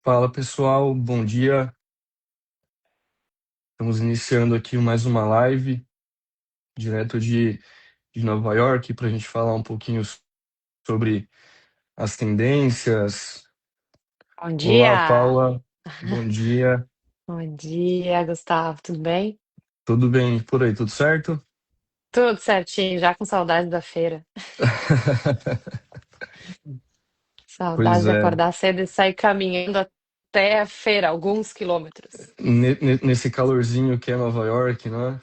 Fala pessoal, bom dia. Estamos iniciando aqui mais uma live direto de Nova York para a gente falar um pouquinho sobre as tendências. Bom Olá, dia! Paula, bom dia. Bom dia, Gustavo, tudo bem? Tudo bem por aí, tudo certo? Tudo certinho, já com saudade da feira. Pois Saudade de é, acordar cedo e sair caminhando até a feira, alguns quilômetros. nesse calorzinho que é Nova York, não é?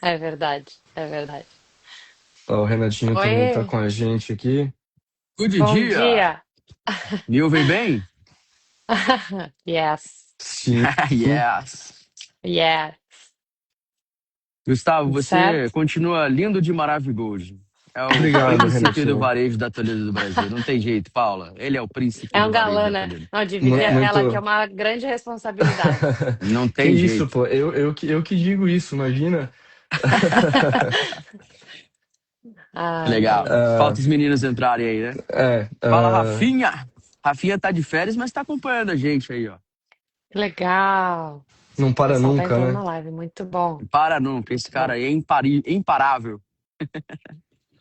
É verdade, é verdade. Ó, o Renatinho também está Oi, com a gente aqui. Good bom dia! dia! Me ouvem bem? Yes, Sim, Yes! yes, Gustavo, tudo você certo? continua lindo de maravilhoso. É o obrigado, príncipe do Renatinho. varejo da Toledo do Brasil. Não tem jeito, Paula. Ele é o príncipe É do um varejo galã, da né? Toledo. Não, dividir a tela aqui é Muito. uma grande responsabilidade. Não Que tem isso, jeito. pô? Eu que digo isso, imagina. Ai, Legal. ai. Ah, Falta os meninos entrarem aí, né? é, Fala, ah, Rafinha! Rafinha tá de férias, mas tá acompanhando a gente aí, ó. Que legal! O não para pessoal tá nunca, entrando né? na live, muito bom. Para nunca, esse cara Bom, aí é imparável.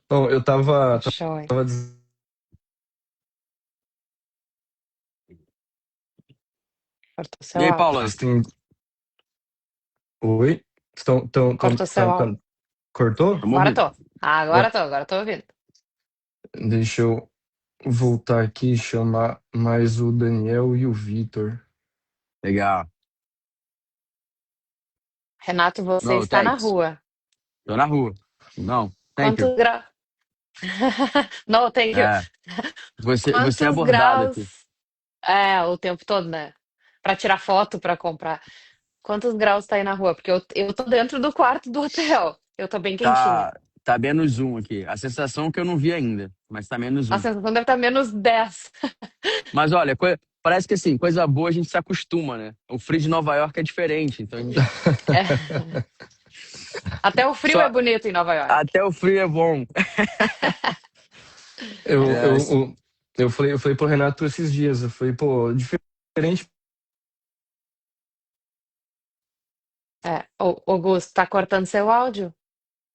Então, eu show. tava dizendo Cortou E seu aí, áudio. Paula? vocês têm. Oi? Cortou seu áudio. Cortou? Vamos Agora ouvir. tô. Agora tô ouvindo. Deixa eu voltar aqui e chamar mais o Daniel e o Vitor. Legal. Renato, você No, está na thanks. rua. Tô na rua. Não, thank you. Quantos graus? No, thank you. É. Você é Quantos abordado aqui. graus? É, o tempo todo, né? Pra tirar foto, pra comprar. Quantos graus tá aí na rua? Porque eu tô dentro do quarto do hotel. Eu tô bem quentinha. Tá menos um aqui. A sensação é que eu não vi ainda, mas tá menos A um. sensação deve estar -10. Mas olha, parece que assim, coisa boa a gente se acostuma, né? O frio de Nova York é diferente, então a gente É. Até o frio é só bonito em Nova York. até o frio é bom. Eu, É, eu, eu, eu falei pro Renato esses dias, eu falei, pô, diferente. É. O Gus, tá cortando seu áudio?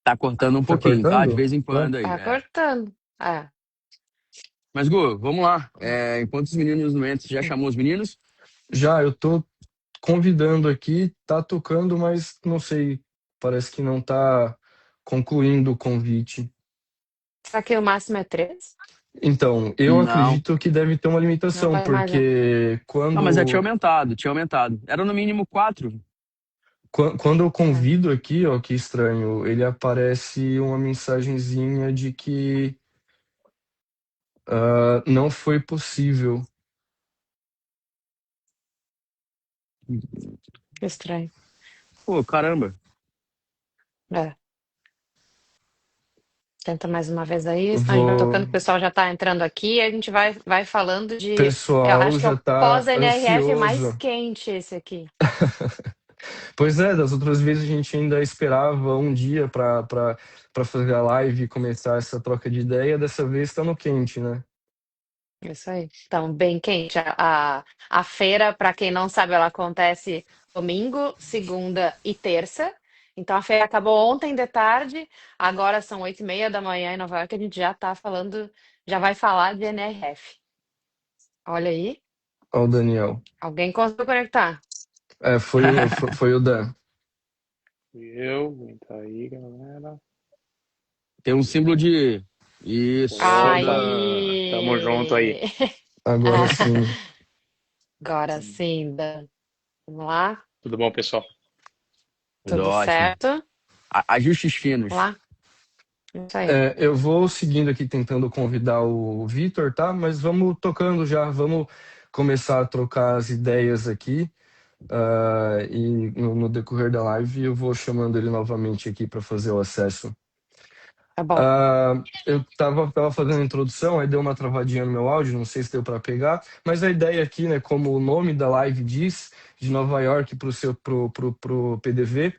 tá cortando um Tá pouquinho, tá? De cortando? vez em Tá? quando aí. Tá É. cortando. É. Mas, Gu, vamos lá. Enquanto os meninos não entram, você já chamou os meninos? Já, eu tô convidando aqui, tá tocando, mas não sei, parece que não tá concluindo o convite. Será que o máximo é 3? Então, eu Não. acredito que deve ter uma Não limitação, vai mais, não. porque Não, mas tinha quando, aumentado, tinha aumentado. Era no mínimo quatro. quando eu É. convido aqui, ó, que estranho, ele aparece uma mensagenzinha de que não foi possível. Que estranho. Pô, caramba. É. Tenta mais uma vez aí, senão a gente vai tocando, Vou, o pessoal já tá entrando aqui e a gente vai falando de. Eu pessoal acho que é já o tá pós-NRF mais ansioso. quente esse aqui. Pois é, das outras vezes a gente ainda esperava um dia para fazer a live e começar essa troca de ideia, dessa vez tá no quente, né? Isso aí. Então, bem quente. A feira, para quem não sabe, ela acontece domingo, segunda e terça. Então, a feira acabou ontem de tarde, agora são 8h30 da manhã em Nova York, a gente já tá falando, já vai falar de NRF. Olha aí, Ó, o Daniel. alguém conseguiu conectar. Foi o Dan. Tá aí, galera. Tem um símbolo de. Isso. Opa, tamo junto aí. Aí! Agora sim. Agora sim, Dan. Vamos lá? Tudo bom, pessoal? Tudo Tudo ótimo. certo? Ajustes finos. Vamos lá? Isso aí. Eu vou seguindo aqui tentando convidar o Vitor, tá? Mas vamos tocando já, vamos começar a trocar as ideias aqui. E no decorrer da live eu vou chamando ele novamente aqui para fazer o acesso. Tá bom. Eu tava fazendo a introdução, aí deu uma travadinha no meu áudio, não sei se deu para pegar, mas a ideia aqui, né, como o nome da live diz, de Nova York pro PDV,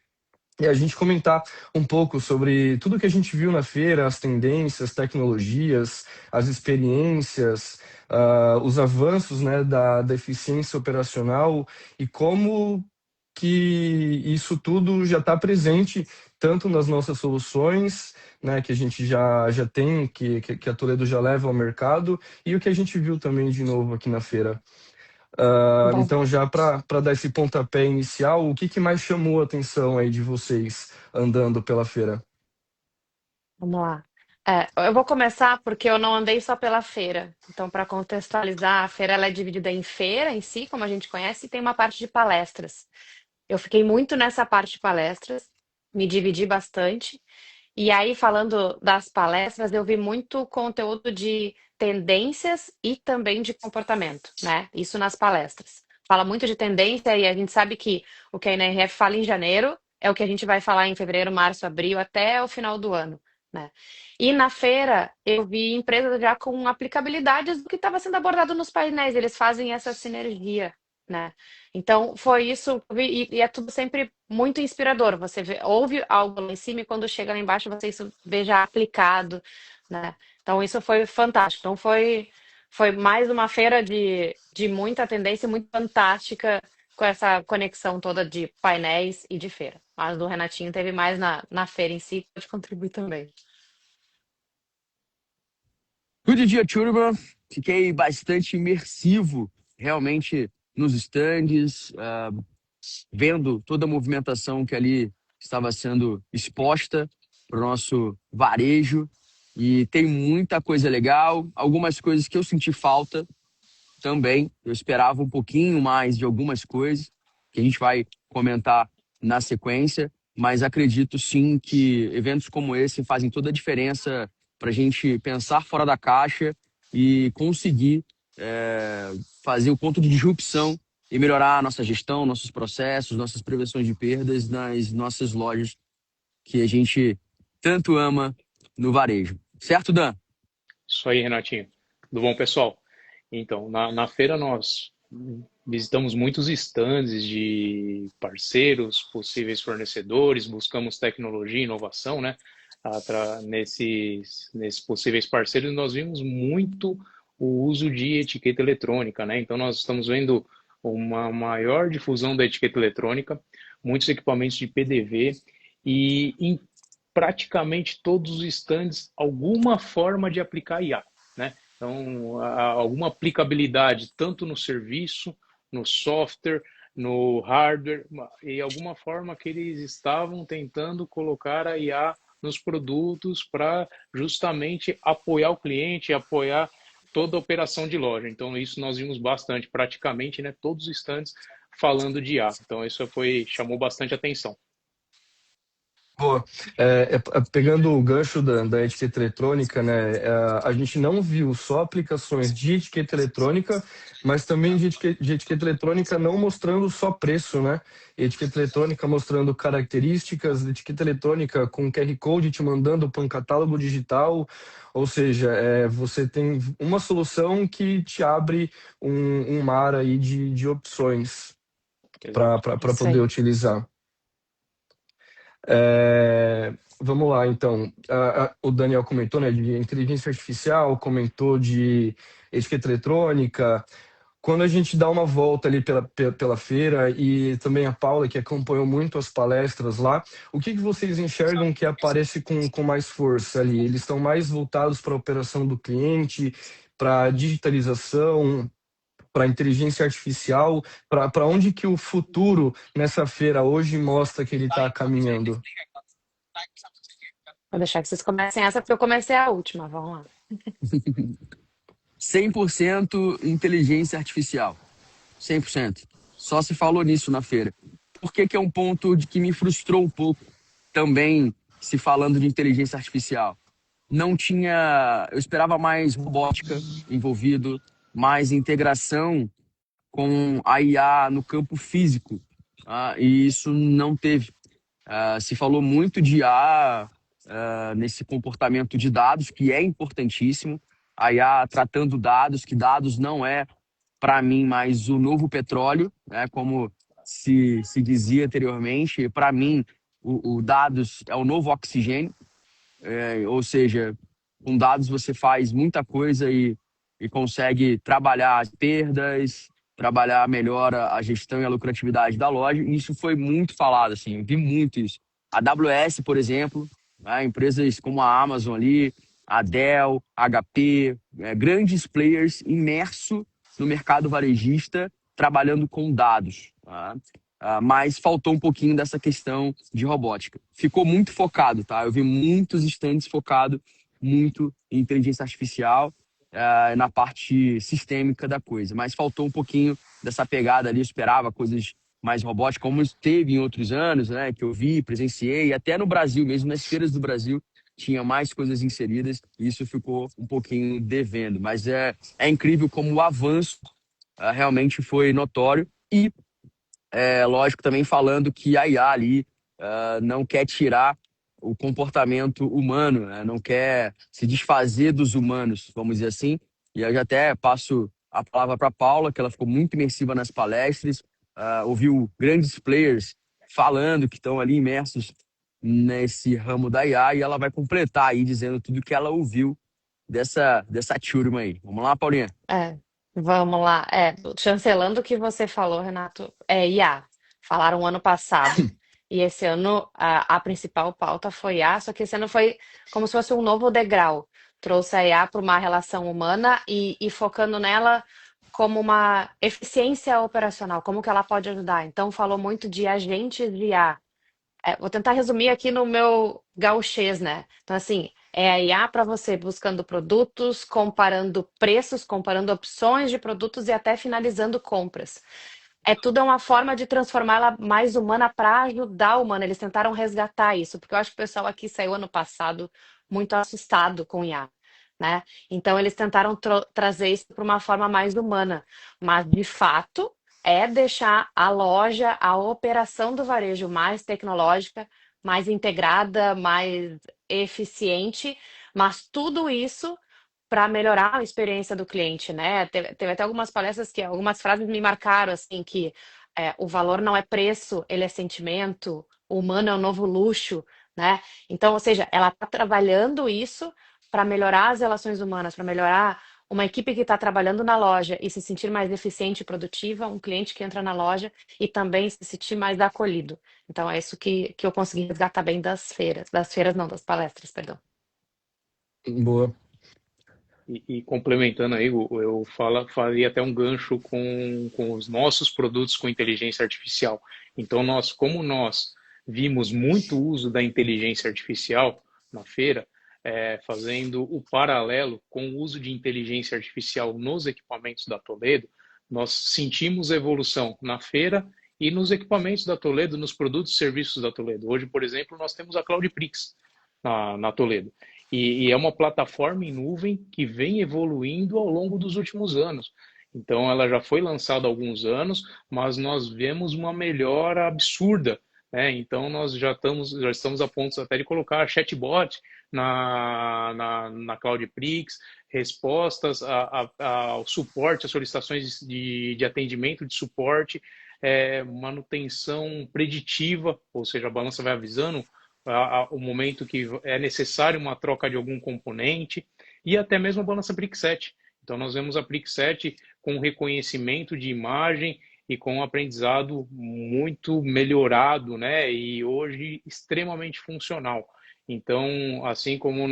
e a gente comentar um pouco sobre tudo que a gente viu na feira, as tendências, tecnologias, as experiências, os avanços, né, da eficiência operacional e como que isso tudo já está presente tanto nas nossas soluções, né, que a gente já tem, que a Toledo já leva ao mercado, e o que a gente viu também de novo aqui na feira. Bom, Então, já para dar esse pontapé inicial, o que mais chamou a atenção aí de vocês andando pela feira? vamos lá. Eu vou começar porque eu não andei só pela feira. Então, para contextualizar, a feira ela é dividida em feira em si, como a gente conhece, e tem uma parte de palestras. Eu fiquei muito nessa parte de palestras, me dividi bastante. E aí, falando das palestras, eu vi muito conteúdo de tendências e também de comportamento, né? Isso nas palestras. Fala muito de tendência e a gente sabe que o que a NRF fala em janeiro é o que a gente vai falar em fevereiro, março, abril, até o final do ano, né? E na feira eu vi empresas já com aplicabilidades do que estava sendo abordado nos painéis, eles fazem essa sinergia, né? Então, foi isso, que eu vi, e é tudo sempre muito inspirador. Você ouve algo lá em cima e quando chega lá embaixo você isso vê já aplicado, né? Então, isso foi fantástico. Então, foi mais uma feira de muita tendência, muito fantástica, com essa conexão toda de painéis e de feira. Mas do Renatinho teve mais na feira em si, pode contribuir também. Good dia, turma. Fiquei bastante imersivo, realmente, nos estandes, vendo toda a movimentação que ali estava sendo exposta para o nosso varejo. E tem muita coisa legal, algumas coisas que eu senti falta também. Eu esperava um pouquinho mais de algumas coisas, que a gente vai comentar na sequência, mas acredito sim que eventos como esse fazem toda a diferença para a gente pensar fora da caixa e conseguir fazer o ponto de disrupção e melhorar a nossa gestão, nossos processos, nossas prevenções de perdas nas nossas lojas que a gente tanto ama no varejo. Certo, Dan? Isso aí, Renatinho. Tudo bom, pessoal? Então, na feira nós visitamos muitos estandes de parceiros, possíveis fornecedores, buscamos tecnologia e inovação, né? Nesses possíveis parceiros, nós vimos muito o uso de etiqueta eletrônica, né? Então, nós estamos vendo uma maior difusão da etiqueta eletrônica, muitos equipamentos de PDV e em praticamente todos os estandes alguma forma de aplicar IA, né? Então, alguma aplicabilidade tanto no serviço, no software, no hardware, e alguma forma que eles estavam tentando colocar a IA nos produtos para justamente apoiar o cliente, apoiar toda a operação de loja. Então, isso nós vimos bastante, praticamente, né, todos os estandes falando de IA. Então, isso chamou bastante atenção. Boa. Pegando o gancho da etiqueta eletrônica, né? A gente não viu só aplicações de etiqueta eletrônica, mas também de etiqueta eletrônica não mostrando só preço, né? Etiqueta eletrônica mostrando características, etiqueta eletrônica com QR Code te mandando para um catálogo digital. Ou seja, você tem uma solução que te abre um mar aí de opções para Isso poder aí. utilizar. Vamos lá, então. O Daniel comentou, né, de inteligência artificial, comentou de etiqueta eletrônica. Quando a gente dá uma volta ali pela feira e também a Paula, que acompanhou muito as palestras lá, o que vocês enxergam que aparece com mais força ali? Eles estão mais voltados para a operação do cliente, para a digitalização, para a inteligência artificial, para onde que o futuro nessa feira hoje mostra que ele está caminhando? Vou deixar que vocês comecem essa, porque eu comecei a última. Vamos lá. 100% inteligência artificial. 100%. Só se falou nisso na feira. Por que é um ponto de que me frustrou um pouco também se falando de inteligência artificial? Não tinha... Eu esperava mais robótica envolvido, mais integração com a IA no campo físico. E isso não teve. Se falou muito de IA nesse comportamento de dados, que é importantíssimo. A IA tratando dados, que dados não é, para mim, mais o novo petróleo, né, como se dizia anteriormente. Para mim, o dados é o novo oxigênio, ou seja, com dados você faz muita coisa e consegue trabalhar as perdas, trabalhar melhor a gestão e a lucratividade da loja. E isso foi muito falado, assim, eu vi muito isso. A AWS, por exemplo, né, empresas como a Amazon ali, a Dell, HP, grandes players imersos no mercado varejista, trabalhando com dados. Tá? Mas faltou um pouquinho dessa questão de robótica. Ficou muito focado, tá? Eu vi muitos stands focados muito em inteligência artificial, na parte sistêmica da coisa. Mas faltou um pouquinho dessa pegada ali, eu esperava coisas mais robóticas, como teve em outros anos, né? Que eu vi, presenciei, até no Brasil mesmo, nas feiras do Brasil, tinha mais coisas inseridas, e isso ficou um pouquinho devendo. Mas é incrível como o avanço realmente foi notório. E lógico, também falando que a IA ali não quer tirar o comportamento humano, né? Não quer se desfazer dos humanos, vamos dizer assim. E eu já até passo a palavra para a Paula, que ela ficou muito imersiva nas palestras, ouviu grandes players falando que estão ali imersos nesse ramo da IA, e ela vai completar aí dizendo tudo que ela ouviu dessa turma aí. Vamos lá, Paulinha? Vamos lá. Chancelando o que você falou, Renato, IA. Falaram ano passado, e esse ano a principal pauta foi IA, só que esse ano foi como se fosse um novo degrau. Trouxe a IA para uma relação humana e focando nela como uma eficiência operacional, como que ela pode ajudar. Então, falou muito de agentes de IA. Vou tentar resumir aqui no meu gauchês, né? Então, assim, é a IA para você buscando produtos, comparando preços, comparando opções de produtos e até finalizando compras. Tudo é uma forma de transformá-la mais humana para ajudar a humana. Eles tentaram resgatar isso, porque eu acho que o pessoal aqui saiu ano passado muito assustado com IA, né? Então, eles tentaram trazer isso para uma forma mais humana. Mas, de fato, deixar a loja, a operação do varejo mais tecnológica, mais integrada, mais eficiente, mas tudo isso para melhorar a experiência do cliente, né? Teve até algumas palestras que algumas frases me marcaram, assim, que o valor não é preço, ele é sentimento, o humano é o novo luxo, né? Então, ou seja, ela está trabalhando isso para melhorar as relações humanas, para melhorar uma equipe que está trabalhando na loja e se sentir mais eficiente e produtiva, um cliente que entra na loja e também se sentir mais acolhido. Então, é isso que eu consegui resgatar bem das feiras não, das palestras, perdão. Boa. E complementando aí, eu faria até um gancho com os nossos produtos com inteligência artificial. Então, como nós vimos muito uso da inteligência artificial na feira, fazendo o paralelo com o uso de inteligência artificial nos equipamentos da Toledo, nós sentimos evolução na feira e nos equipamentos da Toledo, nos produtos e serviços da Toledo. Hoje, por exemplo, nós temos a Cloudprix na Toledo. E é uma plataforma em nuvem que vem evoluindo ao longo dos últimos anos. Então, ela já foi lançada há alguns anos, mas nós vemos uma melhora absurda, né? Então, nós já estamos a ponto até de colocar chatbot na Cloudprix, respostas ao suporte, às solicitações de atendimento de suporte, manutenção preditiva, ou seja, a balança vai avisando o momento que é necessário uma troca de algum componente, e até mesmo a balança PRIC7. Então, nós vemos a PRIC7 com reconhecimento de imagem e com um aprendizado muito melhorado, né? E hoje extremamente funcional. Então, assim como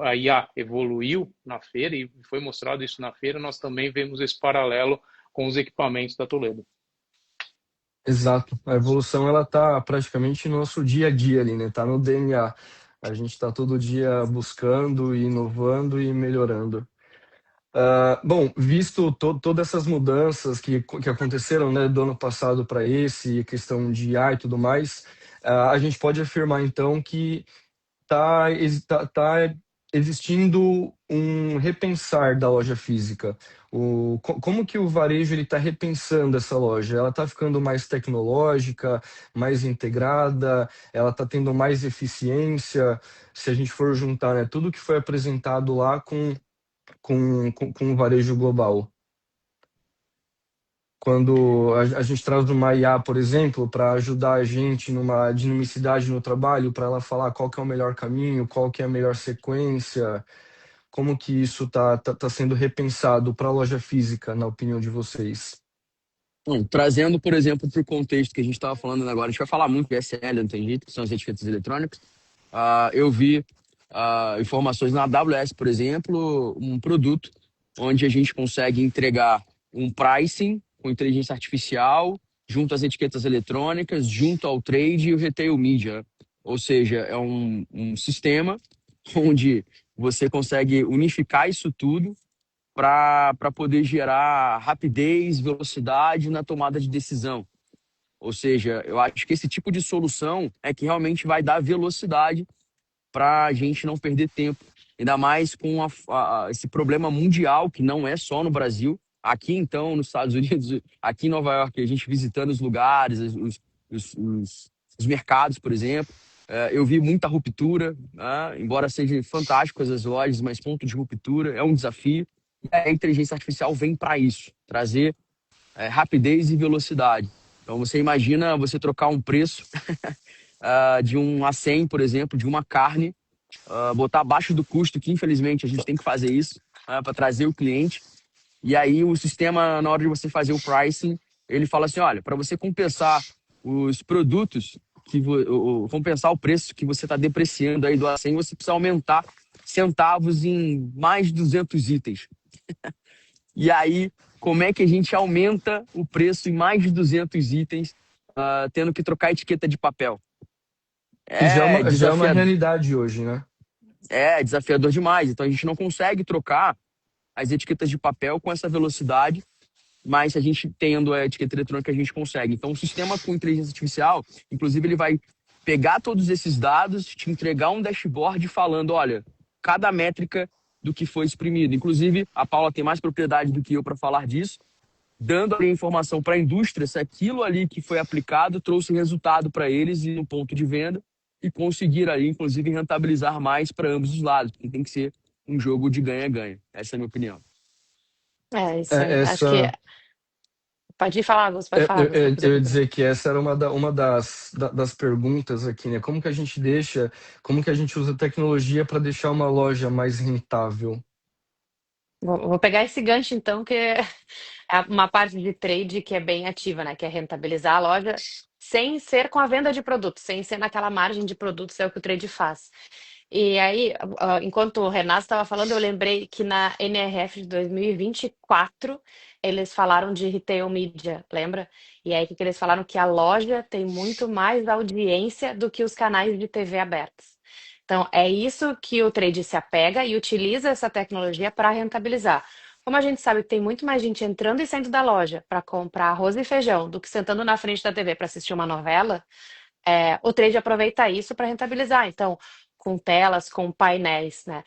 a IA evoluiu na feira, e foi mostrado isso na feira, nós também vemos esse paralelo com os equipamentos da Toledo. Exato. A evolução, ela tá praticamente no nosso dia a dia ali, né? Tá no DNA. A gente está todo dia buscando, inovando e melhorando. Bom, visto todas essas mudanças que aconteceram, né, do ano passado para esse, questão de IA e tudo mais, a gente pode afirmar então que tá existindo um repensar da loja física. Como que o varejo ele está repensando essa loja? Ela está ficando mais tecnológica, mais integrada, ela está tendo mais eficiência, se a gente for juntar, né, tudo que foi apresentado lá com o varejo global. quando a gente traz uma IA, por exemplo, para ajudar a gente numa dinamicidade no trabalho, para ela falar qual que é o melhor caminho, qual que é a melhor sequência, como que isso tá sendo repensado para a loja física, na opinião de vocês? Bom, trazendo, por exemplo, para o contexto que a gente estava falando agora, a gente vai falar muito de SL, não tem jeito, que são as etiquetas eletrônicas. Eu vi informações na AWS, por exemplo, um produto onde a gente consegue entregar um pricing com inteligência artificial, junto às etiquetas eletrônicas, junto ao trade e o retail media. Ou seja, é um sistema onde você consegue unificar isso tudo para poder gerar rapidez, velocidade na tomada de decisão. Ou seja, eu acho que esse tipo de solução é que realmente vai dar velocidade para a gente não perder tempo. Ainda mais com esse problema mundial, que não é só no Brasil. Aqui, então, nos Estados Unidos, aqui em Nova York, a gente visitando os lugares, os mercados, por exemplo, eu vi muita ruptura, né? Embora seja fantástico as lojas, mas ponto de ruptura é um desafio. E a inteligência artificial vem para isso, trazer rapidez e velocidade. Então, você imagina você trocar um preço de um A100, por exemplo, de uma carne, botar abaixo do custo, que infelizmente a gente tem que fazer isso para trazer o cliente. E aí o sistema, na hora de você fazer o pricing, ele fala assim, olha, para você compensar os produtos, compensar o preço que você está depreciando aí do A100, você precisa aumentar centavos em mais de 200 itens. E aí, como é que a gente aumenta o preço em mais de 200 itens, tendo que trocar etiqueta de papel? E É já é uma desafiador, realidade hoje, né? desafiador demais. Então, a gente não consegue trocar as etiquetas de papel com essa velocidade, mas se a gente tendo a etiqueta eletrônica, a gente consegue. Então, o sistema com inteligência artificial, inclusive, ele vai pegar todos esses dados, te entregar um dashboard falando, olha, cada métrica do que foi exprimido. Inclusive, a Paula tem mais propriedade do que eu para falar disso, dando ali informação para a indústria se aquilo ali que foi aplicado trouxe resultado para eles e no ponto de venda e conseguir ali, inclusive, rentabilizar mais para ambos os lados, porque tem que ser um jogo de ganha-ganha. Essa é a minha opinião. É isso aí. Acho que Essa, pode ir falar, Gus, pode falar, Gus, depois eu eu ia complemento. dizer que essa era uma das perguntas aqui, né? Como que a gente usa a tecnologia para deixar uma loja mais rentável? Vou pegar esse gancho então, que é uma parte de trade que é bem ativa, né? Que é rentabilizar a loja sem ser com a venda de produtos, sem ser naquela margem de produtos, é o que o trade faz. E aí, enquanto o Renato estava falando, eu lembrei que na NRF de 2024 eles falaram de retail media, lembra? E aí que eles falaram que a loja tem muito mais audiência do que os canais de TV abertos. Então, é isso que o trade se apega e utiliza essa tecnologia para rentabilizar. Como a gente sabe que tem muito mais gente entrando e saindo da loja para comprar arroz e feijão do que sentando na frente da TV para assistir uma novela, o trade aproveita isso para rentabilizar. Então, com telas, com painéis, né?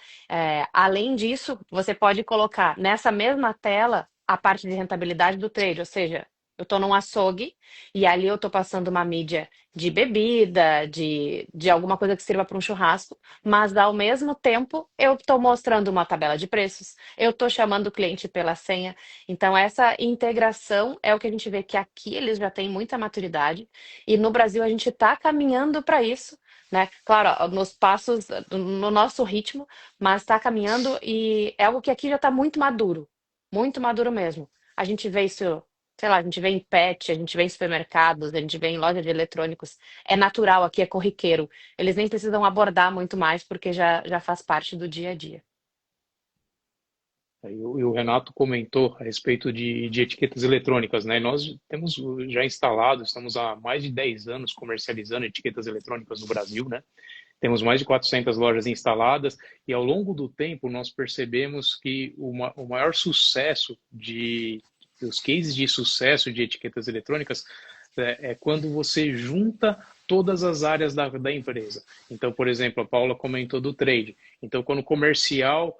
Além disso, você pode colocar nessa mesma tela a parte de rentabilidade do trade, ou seja, eu estou num açougue e ali eu estou passando uma mídia de bebida, de alguma coisa que sirva para um churrasco, mas ao mesmo tempo eu estou mostrando uma tabela de preços, eu estou chamando o cliente pela senha. Então, essa integração é o que a gente vê que aqui eles já têm muita maturidade. E no Brasil a gente está caminhando para isso, né? Claro, ó, nos passos, no nosso ritmo, mas está caminhando e é algo que aqui já está muito maduro mesmo. A gente vê isso, sei lá, a gente vê em pet, a gente vê em supermercados, a gente vê em loja de eletrônicos. É natural aqui, é corriqueiro. Eles nem precisam abordar muito mais porque já faz parte do dia a dia. E o Renato comentou a respeito de etiquetas eletrônicas, né? Nós temos já instalado, estamos há mais de 10 anos comercializando etiquetas eletrônicas no Brasil, né? Temos mais de 400 lojas instaladas e ao longo do tempo nós percebemos que o maior sucesso os cases de sucesso de etiquetas eletrônicas é quando você junta todas as áreas da empresa. Então, por exemplo, a Paula comentou do trade. Então, quando o comercial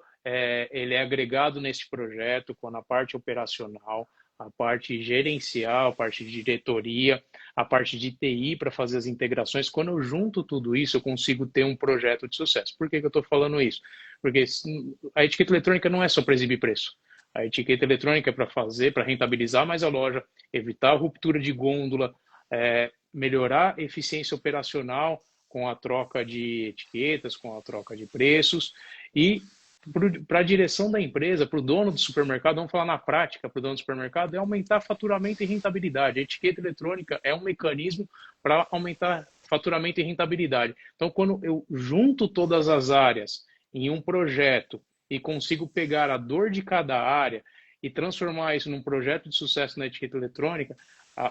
ele é agregado nesse projeto, quando a parte operacional, a parte gerencial, a parte de diretoria, a parte de TI para fazer as integrações. Quando eu junto tudo isso, eu consigo ter um projeto de sucesso. Por que eu estou falando isso? Porque a etiqueta eletrônica não é só para exibir preço. A etiqueta eletrônica é para rentabilizar mais a loja, evitar a ruptura de gôndola, melhorar a eficiência operacional com a troca de etiquetas, com a troca de preços e para a direção da empresa, para o dono do supermercado, vamos falar na prática, para o dono do supermercado, é aumentar faturamento e rentabilidade. A etiqueta eletrônica é um mecanismo para aumentar faturamento e rentabilidade. Então, quando eu junto todas as áreas em um projeto e consigo pegar a dor de cada área e transformar isso num projeto de sucesso na etiqueta eletrônica,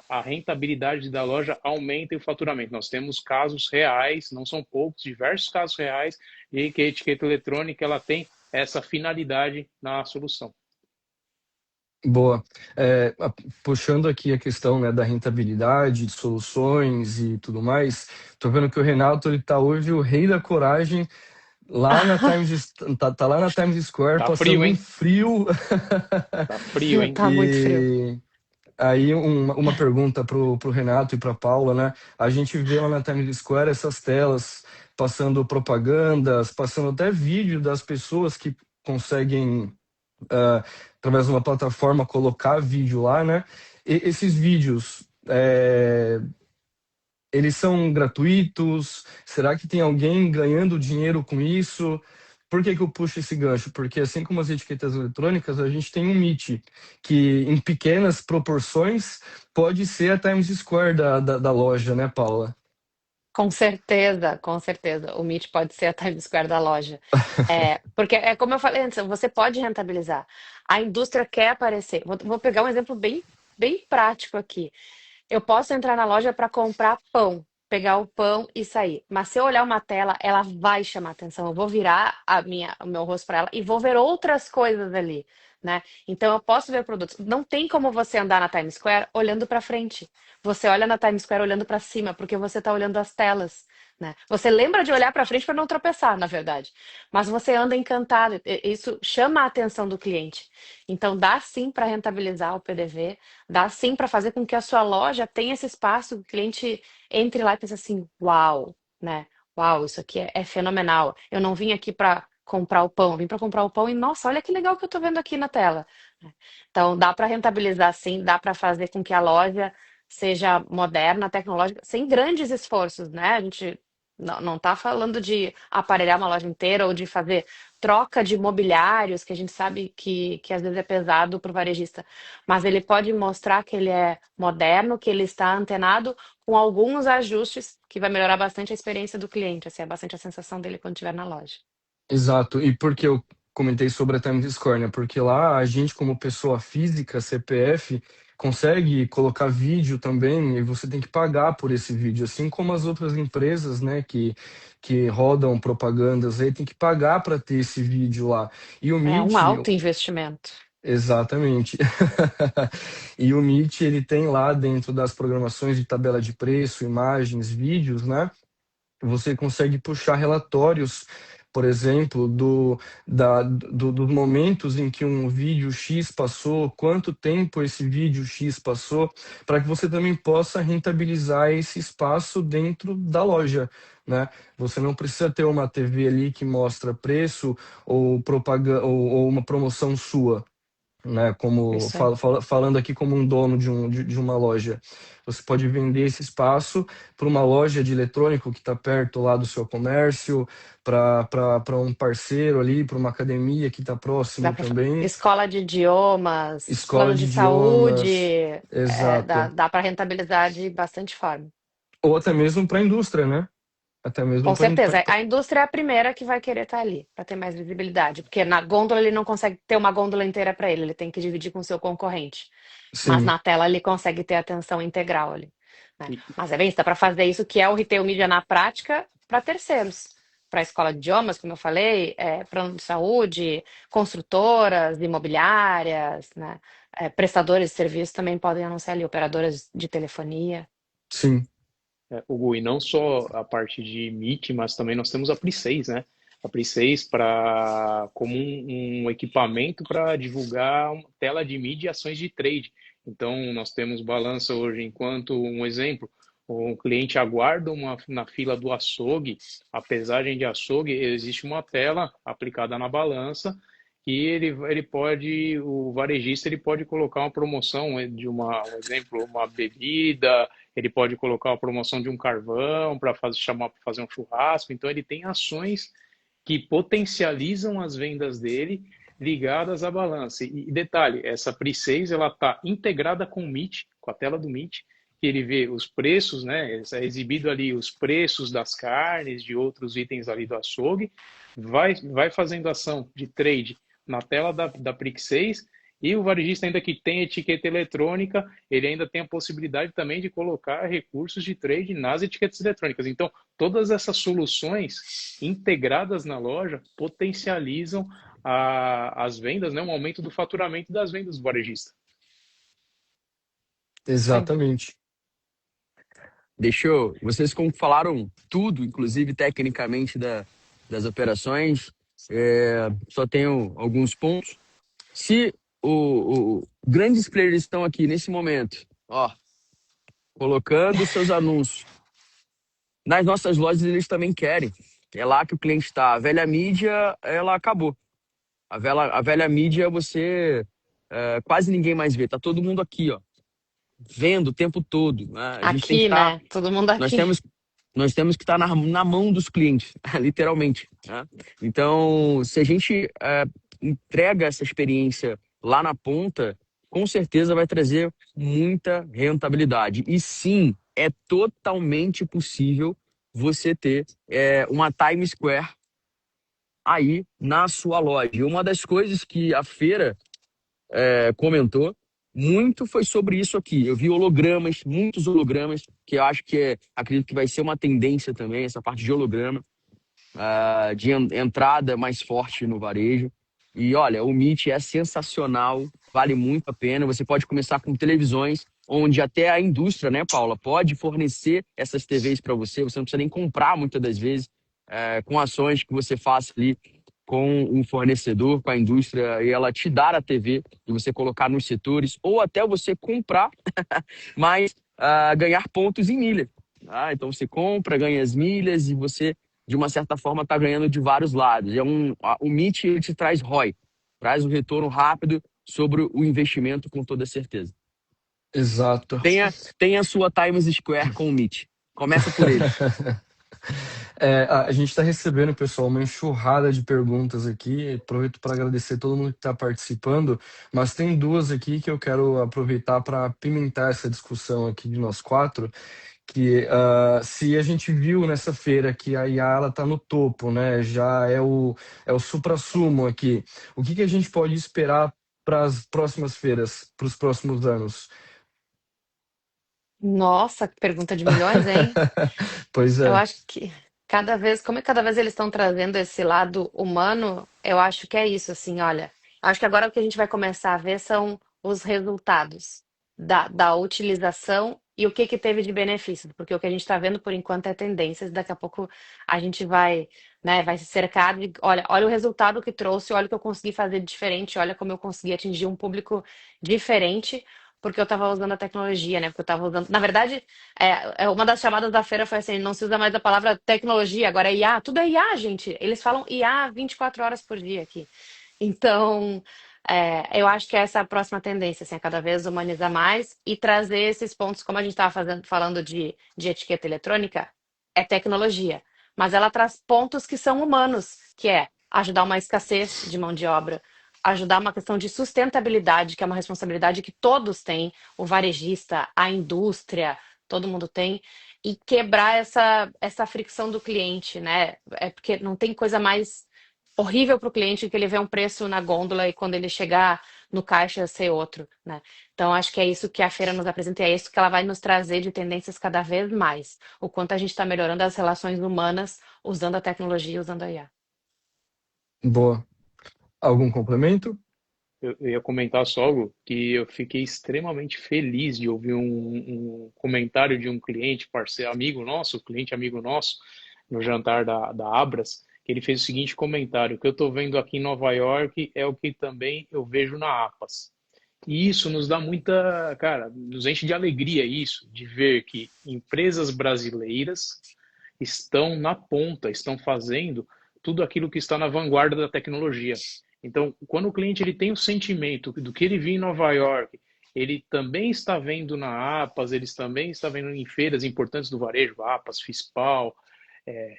a rentabilidade da loja aumenta e o faturamento. Nós temos casos reais, não são poucos, diversos casos reais, de que a etiqueta eletrônica ela tem essa finalidade na solução. Boa. Puxando aqui a questão, né, da rentabilidade, de soluções e tudo mais, tô vendo que o Renato ele tá hoje o rei da coragem lá na tá lá na Times Square, Tá passando frio, um hein? frio. Tá frio, hein? Tá muito frio. E aí uma pergunta pro Renato e pra Paula, né? A gente vê lá na Times Square essas telas passando propagandas, passando até vídeo das pessoas que conseguem através de uma plataforma, colocar vídeo lá, né? E esses vídeos, eles são gratuitos? Será que tem alguém ganhando dinheiro com isso? Por que que eu puxo esse gancho? Porque assim como as etiquetas eletrônicas, a gente tem um Meet, que em pequenas proporções pode ser a Times Square da loja, né, Paula? Com certeza, com certeza. O Meet pode ser a Times Square da loja. Porque é como eu falei antes, você pode rentabilizar. A indústria quer aparecer. Vou pegar um exemplo bem prático aqui. Eu posso entrar na loja para comprar pão, pegar o pão e sair. Mas se eu olhar uma tela, ela vai chamar atenção. Eu vou virar o meu rosto para ela e vou ver outras coisas ali, né? Então eu posso ver produtos. Não tem como você andar na Times Square olhando para frente. Você olha na Times Square olhando para cima, porque você está olhando as telas, né? Você lembra de olhar para frente para não tropeçar, na verdade. Mas você anda encantado. Isso chama a atenção do cliente. Então dá sim para rentabilizar o PDV. Dá sim para fazer com que a sua loja tenha esse espaço, que o cliente entre lá e pense assim, uau, né? Uau, isso aqui é fenomenal. Eu não vim aqui para comprar o pão, eu vim para comprar o pão e nossa, olha que legal que eu estou vendo aqui na tela. Então dá para rentabilizar sim, dá para fazer com que a loja seja moderna, tecnológica, sem grandes esforços, né? A gente não está falando de aparelhar uma loja inteira ou de fazer troca de mobiliários, que a gente sabe que às vezes é pesado para o varejista, mas ele pode mostrar que ele é moderno, que ele está antenado com alguns ajustes que vai melhorar bastante a experiência do cliente, assim, é bastante a sensação dele quando estiver na loja. Exato. E por que eu comentei sobre a Times Square, né? Porque lá a gente, como pessoa física, CPF, consegue colocar vídeo também e você tem que pagar por esse vídeo, assim como as outras empresas, né, que rodam propagandas aí, tem que pagar para ter esse vídeo lá. E o É um Meet, alto investimento. exatamente. E o Meet, ele tem lá dentro das programações de tabela de preço, imagens, vídeos, né? Você consegue puxar relatórios, por exemplo, dos momentos em que um vídeo X passou, quanto tempo esse vídeo X passou, para que você também possa rentabilizar esse espaço dentro da loja, né? Você não precisa ter uma TV ali que mostra preço ou propaganda ou uma promoção sua, né? Como Isso aí. falando aqui como um dono de uma loja, você pode vender esse espaço para uma loja de eletrônico que está perto lá do seu comércio, para um parceiro ali, para uma academia que está Dá próximo pra... também, Escola de idiomas, escola plano de de saúde, idiomas, exato. dá para rentabilizar de bastante forma. Ou até mesmo para a indústria, né? Até mesmo Com para. certeza. A indústria é a primeira que vai querer estar ali, para ter mais visibilidade. Porque na gôndola ele não consegue ter uma gôndola inteira para ele tem que dividir com o seu concorrente. Mas Sim, na tela ele consegue ter atenção integral ali, né? E, Mas é bem, isso dá para fazer isso que é o retail media na prática para terceiros. Para a escola de idiomas, como eu falei, plano de saúde, construtoras, imobiliárias, né? Prestadores de serviço também podem anunciar ali, operadoras de telefonia. sim, Hugo, e não só a parte de Meet, mas também nós temos a Pri6, né? A Pri6 como um equipamento para divulgar uma tela de mídia e ações de trade. Então, nós temos balança hoje enquanto um exemplo. O cliente aguarda na fila do açougue, a pesagem de açougue, existe uma tela aplicada na balança que o varejista ele pode colocar uma promoção de um exemplo, uma bebida, ele pode colocar uma promoção de um carvão para chamar para fazer um churrasco. Então ele tem ações que potencializam as vendas dele ligadas à balança. E detalhe, essa Pre-Sales ela está integrada com o Meet, com a tela do Meet, que ele vê os preços, né? É exibido ali os preços das carnes, de outros itens ali do açougue, vai fazendo ação de trade na tela da Pre-Sales, e o varejista ainda que tem etiqueta eletrônica, ele ainda tem a possibilidade também de colocar recursos de trade nas etiquetas eletrônicas. Então, todas essas soluções integradas na loja potencializam as vendas, né? Um aumento do faturamento das vendas do varejista. Sim. Exatamente. Vocês como falaram tudo, inclusive tecnicamente das operações, só tenho alguns pontos. Se grandes players estão aqui nesse momento, ó, colocando seus anúncios nas nossas lojas, eles também querem. É lá que o cliente está. A velha mídia, ela acabou. A velha mídia, quase ninguém mais vê. Tá todo mundo aqui, ó, vendo o tempo todo, né? A gente tem que Aqui, estar. né? Todo mundo Nós aqui. temos que estar na mão dos clientes, literalmente, né? Então, se a gente entrega essa experiência lá na ponta, com certeza vai trazer muita rentabilidade. E sim, é totalmente possível você ter uma Times Square aí na sua loja. E uma das coisas que a feira comentou muito foi sobre isso aqui. Eu vi hologramas, muitos hologramas, que eu acho acredito que vai ser uma tendência também, essa parte de holograma, de entrada mais forte no varejo. E olha, o Meet é sensacional, vale muito a pena. Você pode começar com televisões, onde até a indústria, né, Paula, pode fornecer essas TVs para você. Você não precisa nem comprar muitas das vezes, com ações que você faça ali com um fornecedor, com a indústria, e ela te dar a TV e você colocar nos setores, ou até você comprar, mas ganhar pontos em milha. Então você compra, ganha as milhas e você, de uma certa forma, está ganhando de vários lados. O Meet ele te traz ROI, traz um retorno rápido sobre o investimento com toda certeza. Exato. Tenha a sua Times Square com o Meet. Começa por ele. A gente está recebendo, pessoal, uma enxurrada de perguntas aqui. Aproveito para agradecer todo mundo que está participando, mas tem duas aqui que eu quero aproveitar para apimentar essa discussão aqui de nós quatro. Que se a gente viu nessa feira que a IA ela está no topo, né? Já é o suprassumo aqui. O que a gente pode esperar para as próximas feiras, para os próximos anos? Nossa, que pergunta de milhões, hein? Pois Eu é. acho que cada vez eles estão trazendo esse lado humano, eu acho que é isso, assim, olha. Acho que agora o que a gente vai começar a ver são os resultados da utilização e o que teve de benefício, porque o que a gente está vendo por enquanto é tendências, daqui a pouco a gente vai, né, vai se cercar de, olha o resultado que trouxe, olha o que eu consegui fazer de diferente, olha como eu consegui atingir um público diferente, porque eu estava usando a tecnologia, né? Porque eu estava usando. Na verdade, uma das chamadas da feira foi assim: não se usa mais a palavra tecnologia, agora é IA. Tudo é IA, gente. Eles falam IA 24 horas por dia aqui. Então, eu acho que essa é a próxima tendência, assim, a cada vez humanizar mais e trazer esses pontos, como a gente estava falando de etiqueta eletrônica, é tecnologia. Mas ela traz pontos que são humanos, que é ajudar uma escassez de mão de obra, ajudar uma questão de sustentabilidade, que é uma responsabilidade que todos têm, o varejista, a indústria, todo mundo tem, e quebrar essa fricção do cliente, né? É porque não tem coisa mais horrível para o cliente que ele vê um preço na gôndola e quando ele chegar no caixa ser outro, né? Então acho que é isso que a feira nos apresenta e é isso que ela vai nos trazer de tendências cada vez mais. O quanto a gente está melhorando as relações humanas usando a tecnologia, usando a IA. Boa. Algum complemento? Eu ia comentar só algo que eu fiquei extremamente feliz de ouvir um comentário de um cliente, parceiro, amigo nosso, cliente amigo nosso, no jantar da Abras, que ele fez o seguinte comentário: o que eu estou vendo aqui em Nova York é o que também eu vejo na APAS. E isso nos dá muita, cara, nos enche de alegria isso, de ver que empresas brasileiras estão na ponta, estão fazendo tudo aquilo que está na vanguarda da tecnologia. Então, quando o cliente ele tem o sentimento do que ele viu em Nova York, ele também está vendo na APAS, ele também está vendo em feiras importantes do varejo, APAS, FISPAL,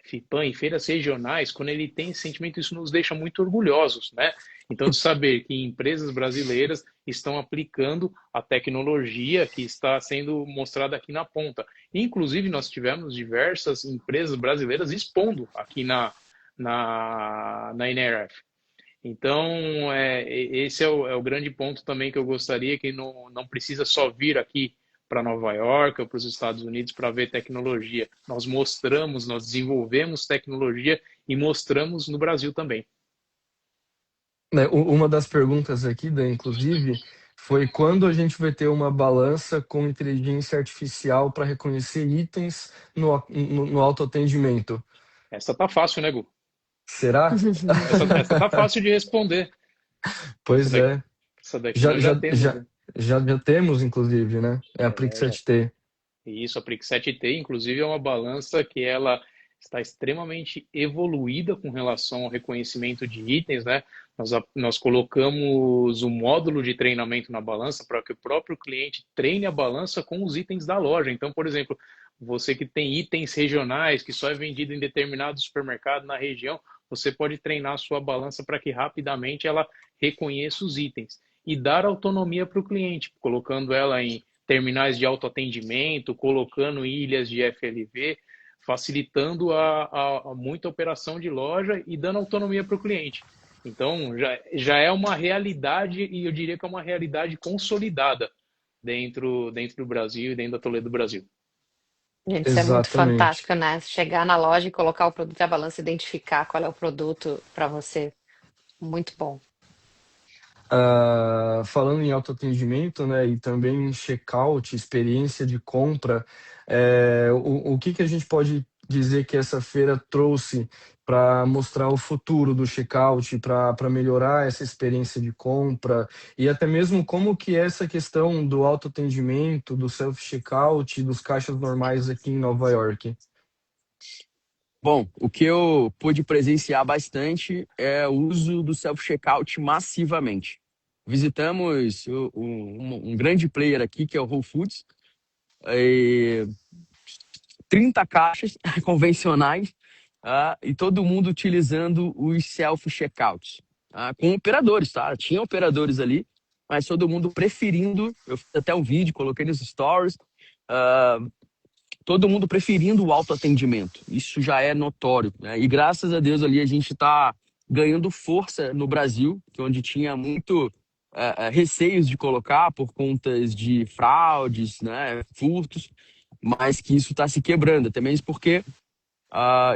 FIPAM e feiras regionais, quando ele tem esse sentimento, isso nos deixa muito orgulhosos, né? Então, de saber que empresas brasileiras estão aplicando a tecnologia que está sendo mostrada aqui na ponta. Inclusive, nós tivemos diversas empresas brasileiras expondo aqui na NRF. Então, esse é o grande ponto também que eu gostaria, que não precisa só vir aqui para Nova York ou para os Estados Unidos para ver tecnologia. Nós mostramos, nós desenvolvemos tecnologia e mostramos no Brasil também. Né, uma das perguntas aqui, Dan, inclusive, foi quando a gente vai ter uma balança com inteligência artificial para reconhecer itens no autoatendimento. Essa tá fácil, né, Gu? Será? Essa tá fácil de responder. Pois é. Essa daqui Já, nós já, já temos, já, né? já temos, inclusive, né? É a Prix 7T. Isso, a Prix 7T, inclusive, é uma balança que ela está extremamente evoluída com relação ao reconhecimento de itens, né? Nós colocamos um módulo de treinamento na balança para que o próprio cliente treine a balança com os itens da loja. Então, por exemplo, você que tem itens regionais que só é vendido em determinado supermercado na região, você pode treinar a sua balança para que rapidamente ela reconheça os itens e dar autonomia para o cliente, colocando ela em terminais de autoatendimento, colocando ilhas de FLV, facilitando muita operação de loja e dando autonomia para o cliente. Então, já é uma realidade, e eu diria que é uma realidade consolidada dentro do Brasil e dentro da Toledo Brasil. Gente, isso é muito fantástico, né? Chegar na loja e colocar o produto e a balança, identificar qual é o produto para você. Muito bom. Falando em autoatendimento, né, e também em checkout, experiência de compra, o que a gente pode dizer que essa feira trouxe para mostrar o futuro do checkout, para melhorar essa experiência de compra e até mesmo como que é essa questão do autoatendimento, do self-checkout, dos caixas normais aqui em Nova York? Bom, o que eu pude presenciar bastante é o uso do self-checkout massivamente. Visitamos um grande player aqui, que é o Whole Foods, 30 caixas convencionais, e todo mundo utilizando os self-checkouts, com operadores, tá? Tinha operadores ali, mas todo mundo preferindo, eu fiz até um vídeo, coloquei nos stories, todo mundo preferindo o autoatendimento. Isso já é notório, né? E graças a Deus ali a gente está ganhando força no Brasil, que onde tinha muito receios de colocar por contas de fraudes, né, furtos, mas que isso está se quebrando, até mesmo porque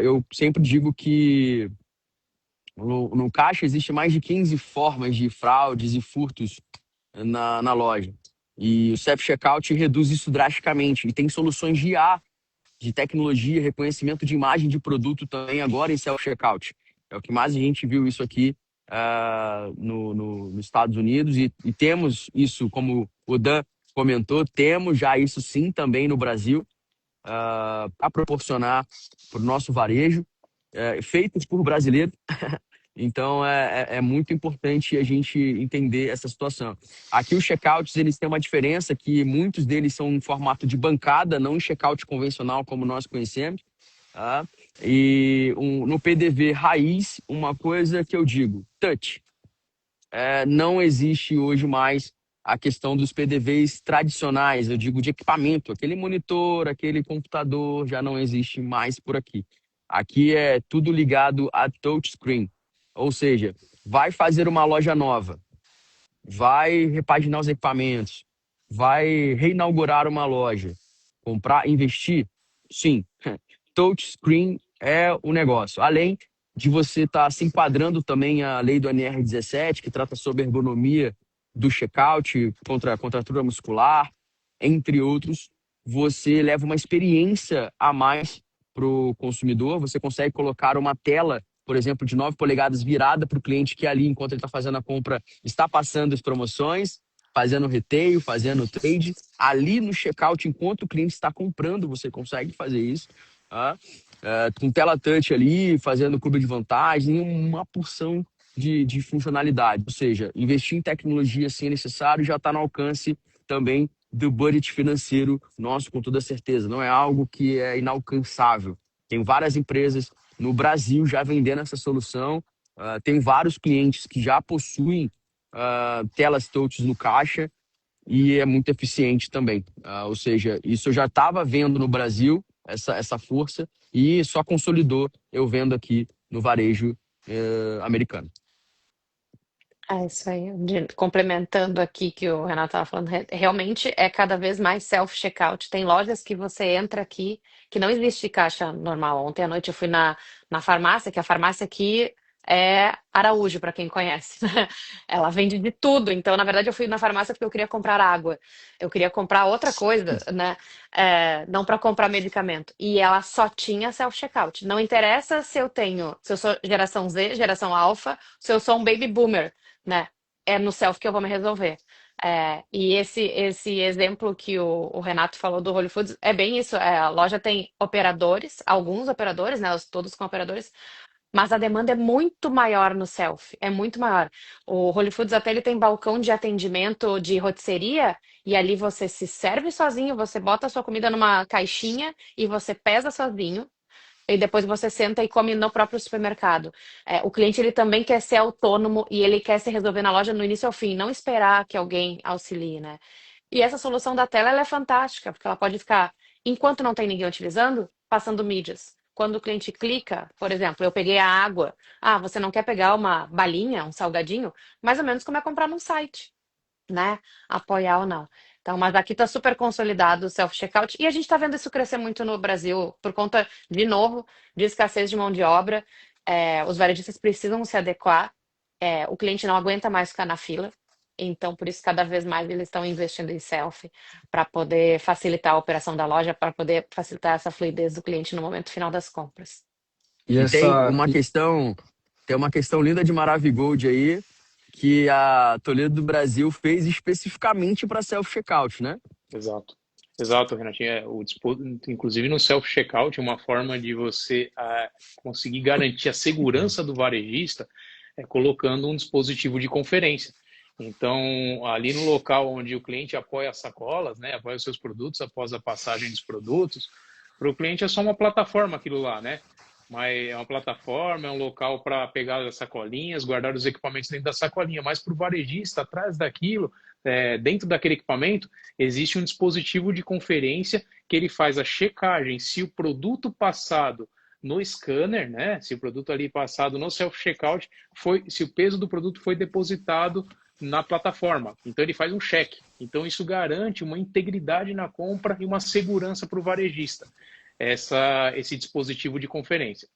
eu sempre digo que no caixa existe mais de 15 formas de fraudes e furtos na loja. E o self-checkout reduz isso drasticamente. E tem soluções de IA, de tecnologia, reconhecimento de imagem de produto também agora em self-checkout. É o que mais a gente viu isso aqui nos Estados Unidos. E temos isso, como o Dan comentou, temos já isso sim também no Brasil, a proporcionar para o nosso varejo, feitos por brasileiros. Então, é muito importante a gente entender essa situação. Aqui os checkouts, eles têm uma diferença que muitos deles são em formato de bancada, não em checkout convencional como nós conhecemos. Tá? E no PDV raiz, uma coisa que eu digo, touch. Não existe hoje mais a questão dos PDVs tradicionais, eu digo de equipamento. Aquele monitor, aquele computador já não existe mais por aqui. Aqui é tudo ligado a touchscreen. Ou seja, vai fazer uma loja nova, vai repaginar os equipamentos, vai reinaugurar uma loja, comprar, investir? Sim, touchscreen é o negócio. Além de você estar se enquadrando também a lei do NR17, que trata sobre ergonomia do checkout, contra a contratura muscular, entre outros, você leva uma experiência a mais para o consumidor, você consegue colocar uma tela, por exemplo, de 9 polegadas virada para o cliente que ali, enquanto ele está fazendo a compra, está passando as promoções, fazendo retail, fazendo trade. Ali no checkout, enquanto o cliente está comprando, você consegue fazer isso. Com tela touch ali, fazendo curva de vantagem, uma porção de funcionalidade. Ou seja, investir em tecnologia assim é necessário e já está no alcance também do budget financeiro nosso, com toda certeza. Não é algo que é inalcançável. Tem várias empresas no Brasil já vendendo essa solução. Tem vários clientes que já possuem telas touch no caixa e é muito eficiente também. Ou seja, isso eu já estava vendo no Brasil, essa força, e só consolidou eu vendo aqui no varejo americano. É isso aí. Complementando aqui que o Renato estava falando, realmente é cada vez mais self-checkout. Tem lojas que você entra aqui que não existe caixa normal. Ontem à noite eu fui na farmácia, que a farmácia aqui é Araújo, para quem conhece, né? Ela vende de tudo. Então, na verdade, eu fui na farmácia porque eu queria comprar água. Eu queria comprar outra coisa, né? Não para comprar medicamento. E ela só tinha self-checkout. Não interessa se eu sou geração Z, geração alfa, se eu sou um baby boomer, né? É no self que eu vou me resolver. E esse exemplo que o Renato falou do Whole Foods é bem isso. A loja tem operadores, alguns operadores, né? Todos com operadores, mas a demanda é muito maior no self, é muito maior. O Whole Foods até ele tem balcão de atendimento de rotisserie e ali você se serve sozinho, você bota a sua comida numa caixinha e você pesa sozinho. E depois você senta e come no próprio supermercado. O cliente ele também quer ser autônomo e ele quer se resolver na loja no início ao fim, não esperar que alguém auxilie, né? E essa solução da tela ela é fantástica, porque ela pode ficar, enquanto não tem ninguém utilizando, passando mídias. Quando o cliente clica, por exemplo, eu peguei a água. Ah, você não quer pegar uma balinha, um salgadinho? Mais ou menos como é comprar num site, né? Apoiar ou não. Então, mas aqui está super consolidado o self-checkout e a gente está vendo isso crescer muito no Brasil por conta, de novo, de escassez de mão de obra. Os varejistas precisam se adequar. O cliente não aguenta mais ficar na fila. Então, por isso, cada vez mais eles estão investindo em self para poder facilitar a operação da loja, para poder facilitar essa fluidez do cliente no momento final das compras. E E tem essa. uma questão linda de Maravigold aí, que a Toledo do Brasil fez especificamente para self-checkout, né? Exato. Exato, Renatinho. Inclusive no self-checkout, uma forma de você conseguir garantir a segurança do varejista é colocando um dispositivo de conferência. Então, ali no local onde o cliente apoia as sacolas, né, apoia os seus produtos após a passagem dos produtos, para o cliente é só uma plataforma aquilo lá, né? Mas é uma plataforma, é um local para pegar as sacolinhas, guardar os equipamentos dentro da sacolinha. Mas para o varejista, atrás daquilo, dentro daquele equipamento, existe um dispositivo de conferência que ele faz a checagem se o produto passado no scanner, né? Se o produto ali passado no self-checkout, se o peso do produto foi depositado na plataforma. Então ele faz um check. Então isso garante uma integridade na compra e uma segurança para o varejista. Esse dispositivo de conferência.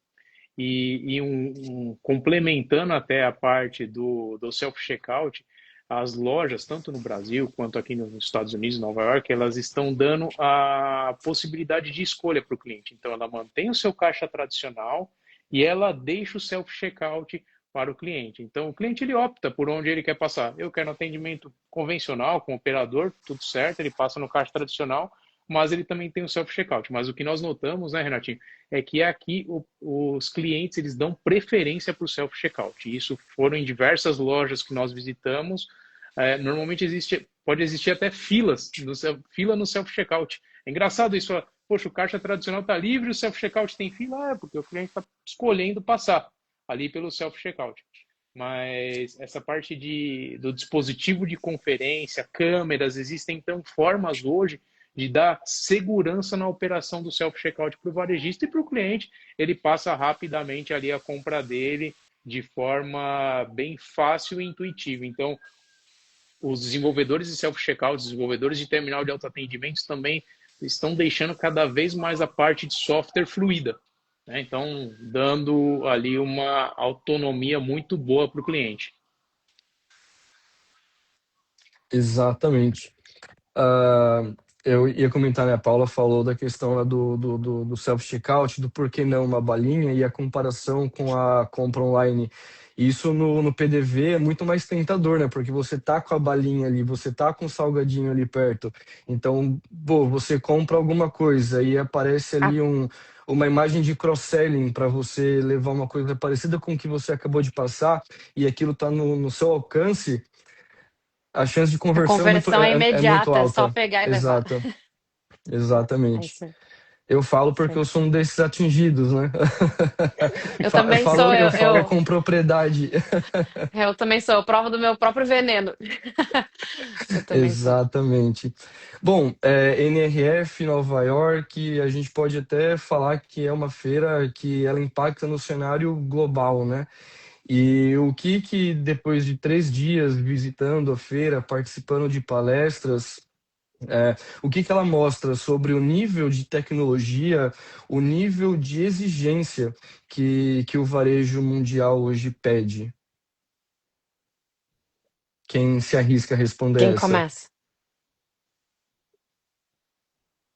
E complementando até a parte do self-checkout, as lojas, tanto no Brasil quanto aqui nos Estados Unidos, Nova York, elas estão dando a possibilidade de escolha para o cliente. Então, ela mantém o seu caixa tradicional e ela deixa o self-checkout para o cliente. Então, o cliente ele opta por onde ele quer passar. Eu quero um atendimento convencional, com operador, tudo certo, ele passa no caixa tradicional, mas ele também tem o self-checkout. Mas o que nós notamos, né, Renatinho, é que aqui os clientes eles dão preferência para o self-checkout. Isso foram em diversas lojas que nós visitamos. Normalmente pode existir até fila no self-checkout. É engraçado isso. Poxa, o caixa tradicional está livre, o self-checkout tem fila? Porque o cliente está escolhendo passar ali pelo self-checkout. Mas essa parte do dispositivo de conferência, câmeras, existem então formas hoje de dar segurança na operação do self-checkout para o varejista e para o cliente. Ele passa rapidamente ali a compra dele de forma bem fácil e intuitiva. Então, os desenvolvedores de self-checkout, os desenvolvedores de terminal de autoatendimentos também estão deixando cada vez mais a parte de software fluida, né? Então, dando ali uma autonomia muito boa para o cliente. Exatamente. Eu ia comentar, né? A Paula falou da questão lá do self-checkout, do porquê não uma balinha e a comparação com a compra online. Isso no PDV é muito mais tentador, né? Porque você tá com a balinha ali, você tá com o salgadinho ali perto. Então, você compra alguma coisa e aparece ali uma imagem de cross-selling para você levar uma coisa parecida com o que você acabou de passar e aquilo está no seu alcance, a chance de A conversão conversão é é muito imediata, é só alta. pegar e levar. Exato, É exatamente. isso aí. Eu falo Isso porque aí. eu sou um desses atingidos, né? Eu também sou, Eu falo com propriedade. eu também sou, eu provo do meu próprio veneno. Eu também sou. Exatamente. Bom, NRF Nova York, a gente pode até falar que é uma feira que ela impacta no cenário global, né? E o que depois de 3 dias visitando a feira, participando de palestras, o que ela mostra sobre o nível de tecnologia, o nível de exigência que o varejo mundial hoje pede? Quem se arrisca a responder Quem essa? começa?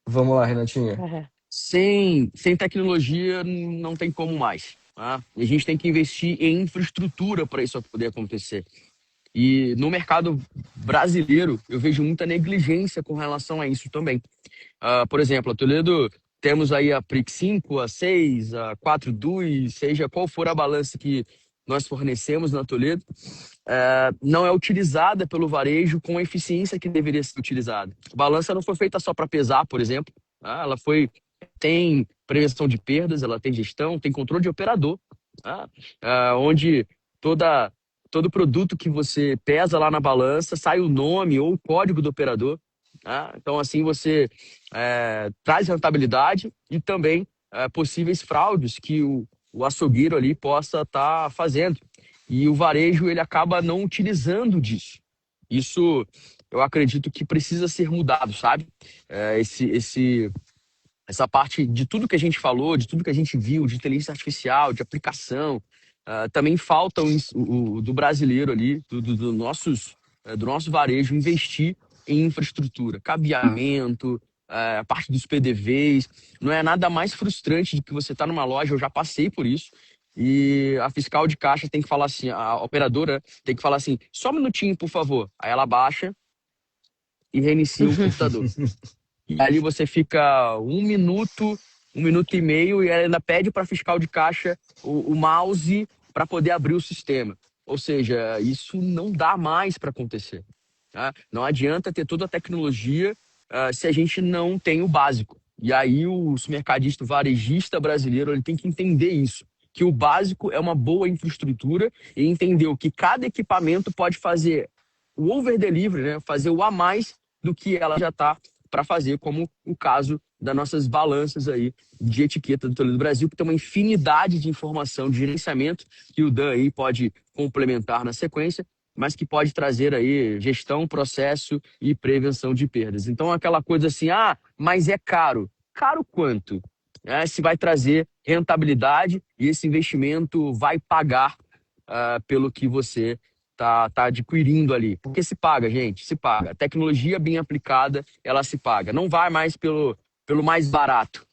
Vamos lá, Renatinha. Uhum. Sem tecnologia não tem como mais. Tá? E a gente tem que investir em infraestrutura para isso poder acontecer. E no mercado brasileiro, eu vejo muita negligência com relação a isso também. Por exemplo, a Toledo, temos aí a PRIC 5, a 6, a 4 DUI, seja qual for a balança que nós fornecemos na Toledo, não é utilizada pelo varejo com a eficiência que deveria ser utilizada. A balança não foi feita só para pesar, por exemplo. Tá? Tem prevenção de perdas, ela tem gestão, tem controle de operador, tá? Onde todo produto que você pesa lá na balança sai o nome ou o código do operador. Tá? Então, assim, você traz rentabilidade e também possíveis fraudes que o açougueiro ali possa estar fazendo. E o varejo ele acaba não utilizando disso. Isso eu acredito que precisa ser mudado, sabe? Essa parte de tudo que a gente falou, de tudo que a gente viu, de inteligência artificial, de aplicação, também falta do brasileiro ali, do nosso varejo investir em infraestrutura, cabeamento, a parte dos PDVs. Não é nada mais frustrante do que você estar numa loja, eu já passei por isso, e a fiscal de caixa tem que falar assim, a operadora tem que falar assim, só um minutinho, por favor. Aí ela baixa e reinicia o computador. E ali você fica um minuto e meio, e ela ainda pede para fiscal de caixa o mouse para poder abrir o sistema. Ou seja, isso não dá mais para acontecer. Tá? Não adianta ter toda a tecnologia se a gente não tem o básico. E aí o mercadista, o varejista brasileiro, ele tem que entender isso, que o básico é uma boa infraestrutura e entender o que cada equipamento pode fazer o over delivery, né? Fazer o a mais do que ela já está para fazer, como o caso das nossas balanças aí de etiqueta do Toledo Brasil, que tem uma infinidade de informação de gerenciamento que o Dan aí pode complementar na sequência, mas que pode trazer aí gestão, processo e prevenção de perdas. Então, aquela coisa assim, mas é caro. Caro quanto? Se vai trazer rentabilidade e esse investimento vai pagar pelo que você tá adquirindo ali. Porque se paga, gente, se paga. A tecnologia bem aplicada, ela se paga. Não vai mais pelo mais barato.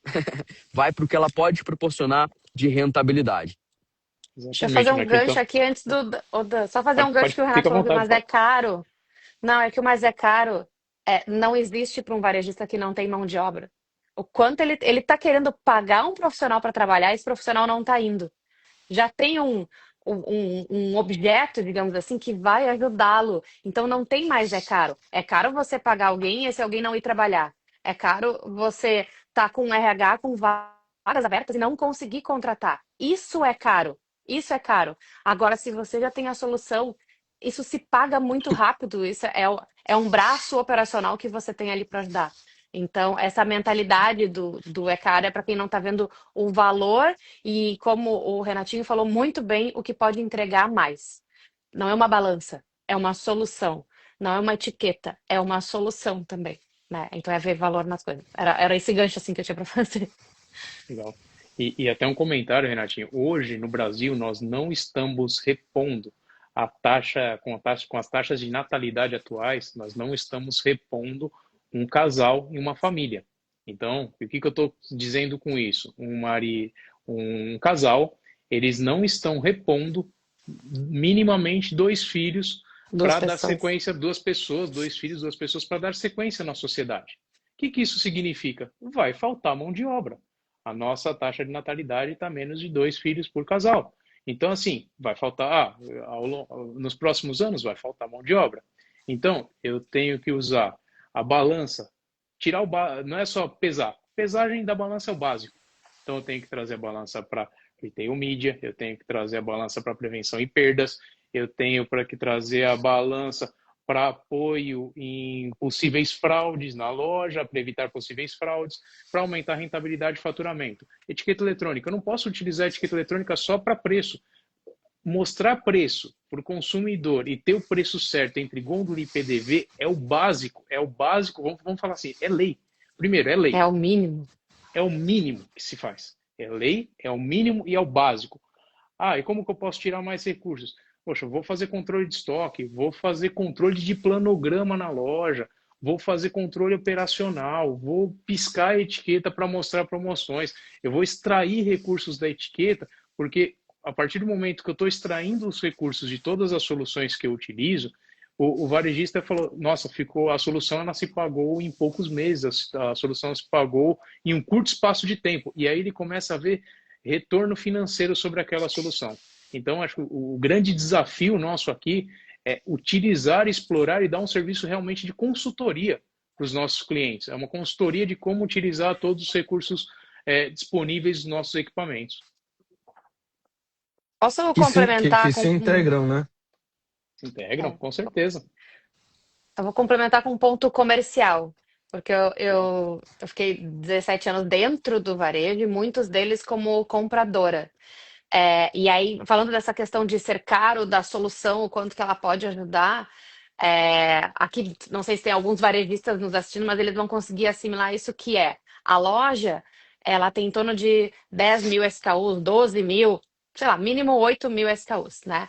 Vai para o que ela pode proporcionar de rentabilidade. Deixa eu fazer Exatamente, um Renatinho. gancho Então, aqui antes só fazer um gancho que o Renato fica à falou que o vontade. mais é caro. Não, é que o mais é caro não existe para um varejista que não tem mão de obra. O quanto ele tá querendo pagar um profissional para trabalhar, esse profissional não tá indo. Já tem um objeto, digamos assim, que vai ajudá-lo. Então não tem mais é caro. É caro você pagar alguém e esse alguém não ir trabalhar. É caro você tá com um RH com vagas abertas e não conseguir contratar. Isso é caro. Isso é caro. Agora, se você já tem a solução, isso se paga muito rápido. Isso é um braço operacional que você tem ali para ajudar. Então, essa mentalidade do é caro é para quem não está vendo o valor e, como o Renatinho falou muito bem, o que pode entregar mais. Não é uma balança, é uma solução. Não é uma etiqueta, é uma solução também. Né? Então, é ver valor nas coisas. Era esse gancho assim que eu tinha para fazer. Legal. E até um comentário, Renatinho. Hoje, no Brasil, nós não estamos repondo a taxa, com as taxas de natalidade atuais, nós não estamos repondo um casal e uma família. Então, o que eu estou dizendo com isso? Um casal, eles não estão repondo minimamente 2 filhos Duas para dar pessoas. sequência, 2 pessoas, 2 filhos, 2 pessoas para dar sequência na sociedade. O que isso significa? Vai faltar mão de obra. a nossa taxa de natalidade está menos de 2 filhos por casal. Então, assim, vai faltar, nos próximos anos vai faltar mão de obra. Então, eu tenho que usar a balança, não é só pesar. Pesagem da balança é o básico. Então, eu tenho que trazer a balança para retail media, eu tenho que trazer a balança para prevenção e perdas, eu tenho que trazer a balança para apoio em possíveis fraudes na loja, para evitar possíveis fraudes, para aumentar a rentabilidade e faturamento. Etiqueta eletrônica, eu não posso utilizar a etiqueta eletrônica só para preço. Mostrar preço para o consumidor e ter o preço certo entre gôndola e PDV é o básico, vamos falar assim, é lei. Primeiro, é lei. É o mínimo. É o mínimo que se faz. É lei, é o mínimo e é o básico. E como que eu posso tirar mais recursos? Poxa, vou fazer controle de estoque, vou fazer controle de planograma na loja, vou fazer controle operacional, vou piscar a etiqueta para mostrar promoções, eu vou extrair recursos da etiqueta, porque a partir do momento que eu estou extraindo os recursos de todas as soluções que eu utilizo, o varejista falou, nossa, a solução ela se pagou em poucos meses, a solução se pagou em um curto espaço de tempo, e aí ele começa a ver retorno financeiro sobre aquela solução. Então, acho que o grande desafio nosso aqui é utilizar, explorar e dar um serviço realmente de consultoria para os nossos clientes. É uma consultoria de como utilizar todos os recursos disponíveis dos nossos equipamentos. Posso Que complementar se integram, né? Se integram, com certeza. Eu vou complementar com um ponto comercial, porque eu fiquei 17 anos dentro do varejo e muitos deles como compradora. E aí, falando dessa questão de ser caro da solução, o quanto que ela pode ajudar, aqui, não sei se tem alguns varejistas nos assistindo, mas eles vão conseguir assimilar isso que é. A loja, ela tem em torno de 10 mil SKUs, 12 mil, sei lá, mínimo 8 mil SKUs, né?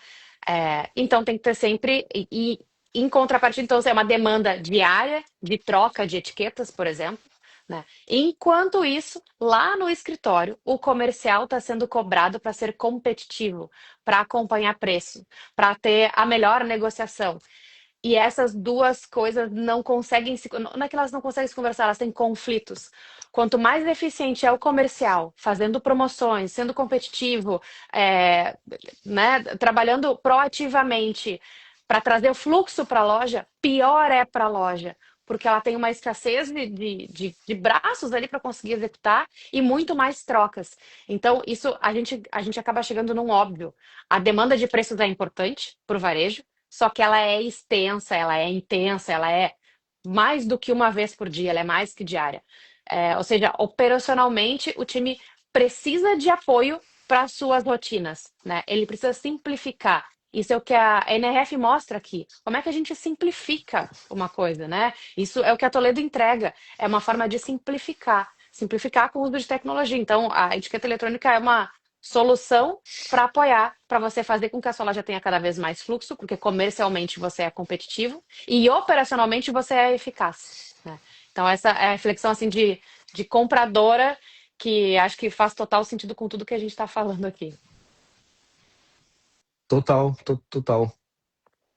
Então tem que ter sempre, e em contrapartida, então, é uma demanda diária de troca de etiquetas, por exemplo, né? Enquanto isso, lá no escritório, o comercial está sendo cobrado para ser competitivo, para acompanhar preço, para ter a melhor negociação. E essas duas coisas não conseguem não é que elas não conseguem se conversar, elas têm conflitos. Quanto mais eficiente é o comercial, fazendo promoções, sendo competitivo, né, trabalhando proativamente para trazer o fluxo para a loja, pior é para a loja, porque ela tem uma escassez de braços ali para conseguir executar e muito mais trocas. Então, isso a gente acaba chegando num óbvio. A demanda de preços é importante para o varejo, só que ela é extensa, ela é intensa, ela é mais do que uma vez por dia, ela é mais que diária. Ou seja, operacionalmente, o time precisa de apoio para suas rotinas, né? Ele precisa simplificar. Isso é o que a NRF mostra aqui. Como é que a gente simplifica uma coisa, né? Isso é o que a Toledo entrega. É uma forma de simplificar. Simplificar com o uso de tecnologia. Então, a etiqueta eletrônica é uma solução para apoiar, para você fazer com que a sua loja tenha cada vez mais fluxo, porque comercialmente você é competitivo e operacionalmente você é eficaz, né? Então, essa é a reflexão assim, de compradora que acho que faz total sentido com tudo que a gente está falando aqui. Total, total.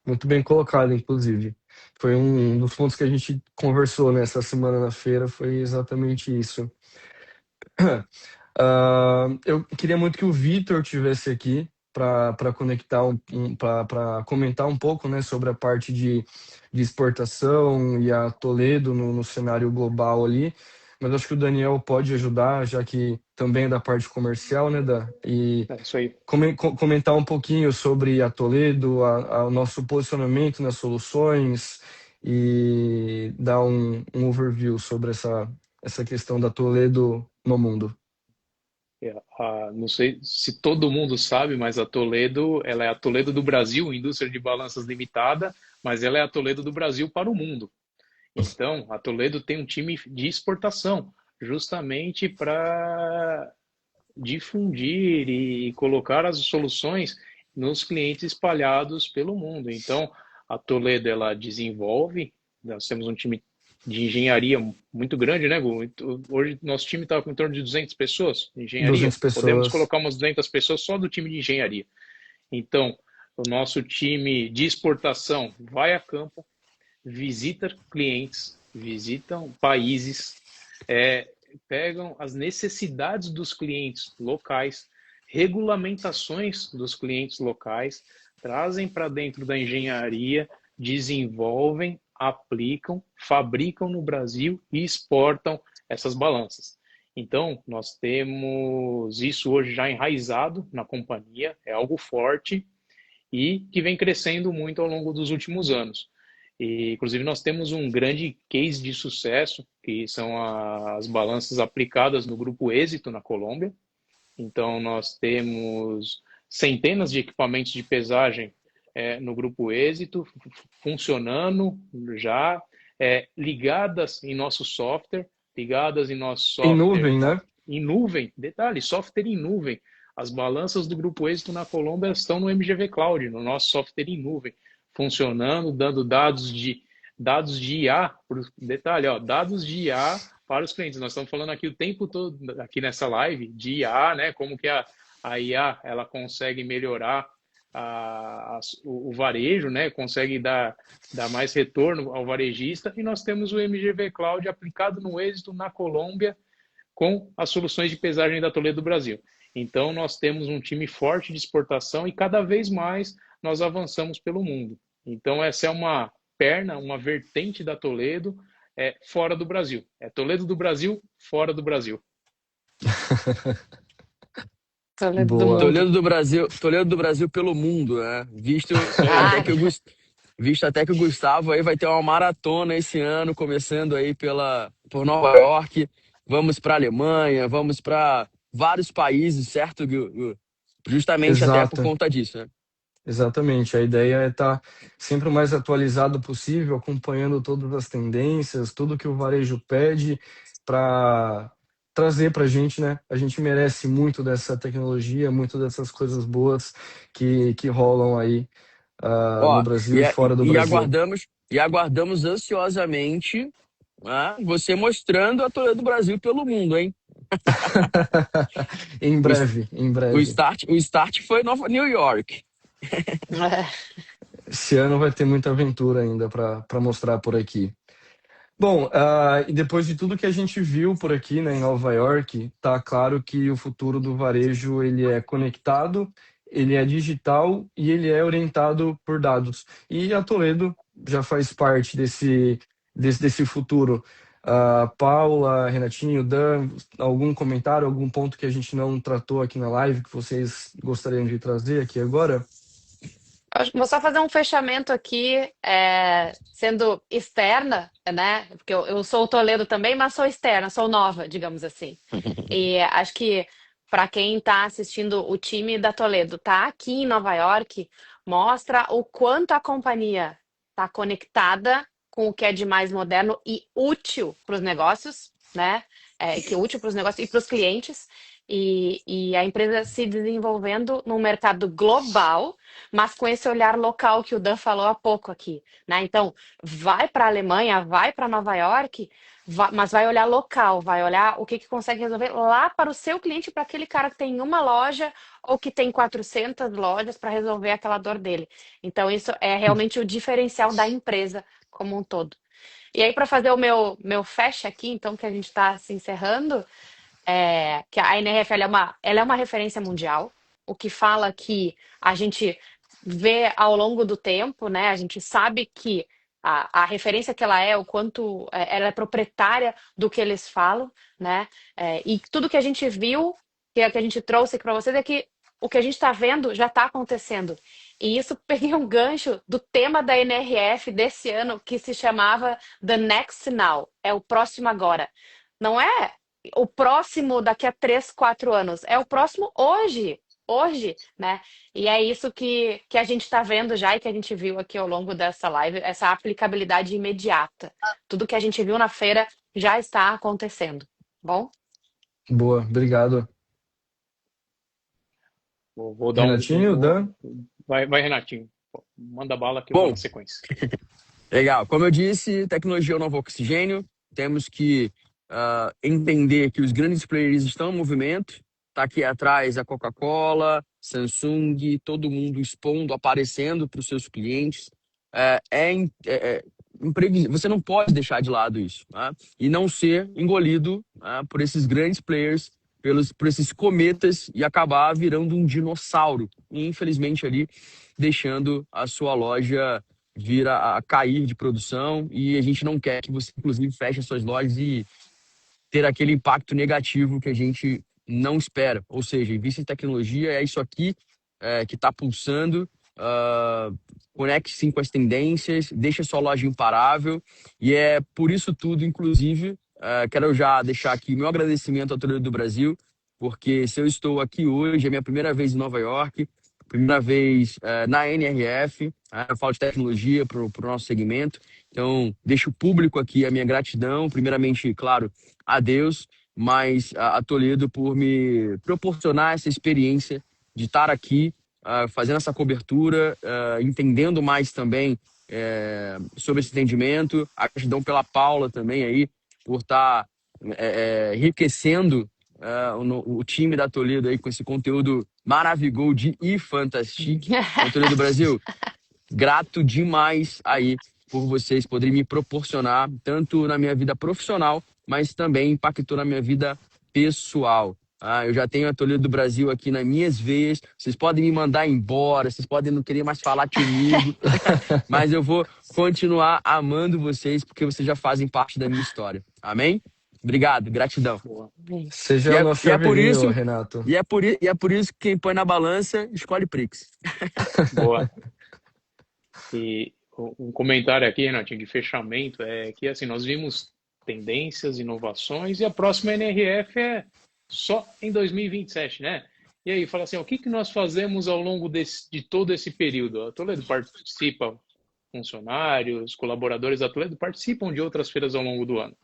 Muito bem colocado, inclusive. Foi um dos pontos que a gente conversou nessa semana na feira, foi exatamente isso. Eu queria muito que o Vitor tivesse aqui para conectar, para comentar um pouco, né, sobre a parte de exportação e a Toledo no cenário global ali. Mas acho que o Daniel pode ajudar, já que também é da parte comercial, né, e É isso aí. comentar um pouquinho sobre a Toledo, o nosso posicionamento nas soluções e dar um overview sobre essa questão da Toledo no mundo. Não sei se todo mundo sabe, mas a Toledo, ela é a Toledo do Brasil, indústria de balanças limitada, mas ela é a Toledo do Brasil para o mundo. Então, a Toledo tem um time de exportação, justamente para difundir e colocar as soluções nos clientes espalhados pelo mundo. Então, a Toledo, ela desenvolve, nós temos um time de engenharia muito grande, né, Gu? Hoje nosso time está com em torno de 200 pessoas de engenharia. 200 pessoas. Podemos colocar umas 200 pessoas só do time de engenharia. Então, o nosso time de exportação vai a campo, visita clientes, visitam países, pegam as necessidades dos clientes locais, regulamentações dos clientes locais, trazem para dentro da engenharia, desenvolvem, aplicam, fabricam no Brasil e exportam essas balanças. Então, nós temos isso hoje já enraizado na companhia, é algo forte e que vem crescendo muito ao longo dos últimos anos. E, inclusive, nós temos um grande case de sucesso, que são as balanças aplicadas no Grupo Êxito, na Colômbia. Então, nós temos centenas de equipamentos de pesagem no Grupo Êxito, funcionando já, ligadas em nosso software, Em nuvem, né? em nuvem, detalhe, software em nuvem. As balanças do Grupo Êxito na Colômbia estão no MGV Cloud, no nosso software em nuvem, funcionando, dando dados de IA, detalhe, dados de IA para os clientes. Nós estamos falando aqui o tempo todo, aqui nessa live, de IA, né? Como que a IA ela consegue melhorar o varejo, né? Consegue dar mais retorno ao varejista. E nós temos o MGV Cloud aplicado no Êxito na Colômbia com as soluções de pesagem da Toledo Brasil. Então, nós temos um time forte de exportação e cada vez mais nós avançamos pelo mundo. Então, essa é uma perna, uma vertente da Toledo fora do Brasil. É Toledo do Brasil, fora do Brasil. Toledo do Boa. mundo. Toledo do Brasil pelo mundo, né? Visto até que o Gustavo aí vai ter uma maratona esse ano, começando aí por Nova York. Vamos para Alemanha, vamos para vários países, certo, Gu? Justamente até por Exato. conta disso, né? Exatamente. A ideia é estar sempre o mais atualizado possível, acompanhando todas as tendências, tudo que o varejo pede para trazer para a gente, né? A gente merece muito dessa tecnologia, muito dessas coisas boas que rolam aí no Ó, Brasil e fora do e Brasil. aguardamos ansiosamente, né, você mostrando a Toledo do Brasil pelo mundo, hein? Em O, es- breve, em o breve. start, o start foi New York. Esse ano vai ter muita aventura ainda para mostrar por aqui. Bom, e depois de tudo que a gente viu por aqui, né, em Nova York, tá claro que o futuro do varejo ele é conectado, ele é digital e ele é orientado por dados. E a Toledo já faz parte desse futuro. Paula, Renatinho, Dan, algum comentário, algum ponto que a gente não tratou aqui na live que vocês gostariam de trazer aqui agora? Vou só fazer um fechamento aqui, sendo externa, né? Porque eu sou o Toledo também, mas sou externa, sou nova, digamos assim. E acho que para quem está assistindo, o time da Toledo tá aqui em Nova York, mostra o quanto a companhia está conectada com o que é de mais moderno e útil para os negócios, né? Que é útil para os negócios e para os clientes. E a empresa se desenvolvendo num mercado global, mas com esse olhar local que o Dan falou há pouco aqui, né? Então, vai para a Alemanha, vai para Nova York, mas vai olhar local, vai olhar o que consegue resolver lá para o seu cliente, para aquele cara que tem uma loja ou que tem 400 lojas para resolver aquela dor dele. Então, isso é realmente o diferencial da empresa como um todo. E aí, para fazer o meu fecha aqui, então, que a gente está se encerrando, que a NRF ela é uma referência mundial, o que fala que a gente vê ao longo do tempo, né? A gente sabe que a referência que ela é, o quanto ela é proprietária do que eles falam, né? E tudo que a gente viu, que a gente trouxe aqui para vocês, é que o que a gente está vendo já está acontecendo. E isso peguei um gancho do tema da NRF desse ano, que se chamava The Next Now, é o próximo agora. Não é o próximo daqui a 3, 4 anos, é o próximo hoje, né? E é isso que a gente está vendo já e que a gente viu aqui ao longo dessa live, essa aplicabilidade imediata. Tudo que a gente viu na feira já está acontecendo. Bom? Boa, obrigado. Vou dar Renatinho, Dan? Vai, Renatinho. Manda bala que eu Bom, vou na sequência. legal. Como eu disse, tecnologia é o novo oxigênio. Temos que entender que os grandes players estão em movimento. Está aqui atrás a Coca-Cola, Samsung, todo mundo expondo, aparecendo para os seus clientes. Você não pode deixar de lado isso, né? E não ser engolido, né, por esses grandes players, por esses cometas e acabar virando um dinossauro. E, infelizmente, ali deixando a sua loja vir a cair de produção. E a gente não quer que você, inclusive, feche as suas lojas e ter aquele impacto negativo que a gente não espera. Ou seja, invista em tecnologia, é isso aqui que está pulsando. Conecte-se com as tendências, deixe a sua loja imparável. E é por isso tudo, inclusive, quero já deixar aqui meu agradecimento ao Toledo do Brasil, porque se eu estou aqui hoje, é minha primeira vez em Nova York, primeira vez na NRF, eu falo de tecnologia para o nosso segmento. Então, deixo público aqui a minha gratidão, primeiramente, claro, a Deus, mas a Toledo por me proporcionar essa experiência de estar aqui fazendo essa cobertura, entendendo mais também sobre esse entendimento. A gratidão pela Paula também aí, por estar enriquecendo o time da Toledo aí com esse conteúdo Maravigold e Fantastic. Então, Toledo Brasil, grato demais aí por vocês poderem me proporcionar, tanto na minha vida profissional, mas também impactou na minha vida pessoal. Eu já tenho a Toledo do Brasil aqui nas minhas veias. Vocês podem me mandar embora, vocês podem não querer mais falar comigo, mas eu vou continuar amando vocês porque vocês já fazem parte da minha história. Amém? Obrigado, gratidão. Seja o nosso chaveirinho, Renato. E é por isso que quem põe na balança escolhe Prix. Boa. E um comentário aqui, Renatinho, de fechamento, é que assim, nós vimos tendências, inovações, e a próxima NRF é só em 2027, né? E aí, fala assim, o que nós fazemos ao longo de todo esse período? A Toledo participa, funcionários, colaboradores da Toledo participam de outras feiras ao longo do ano.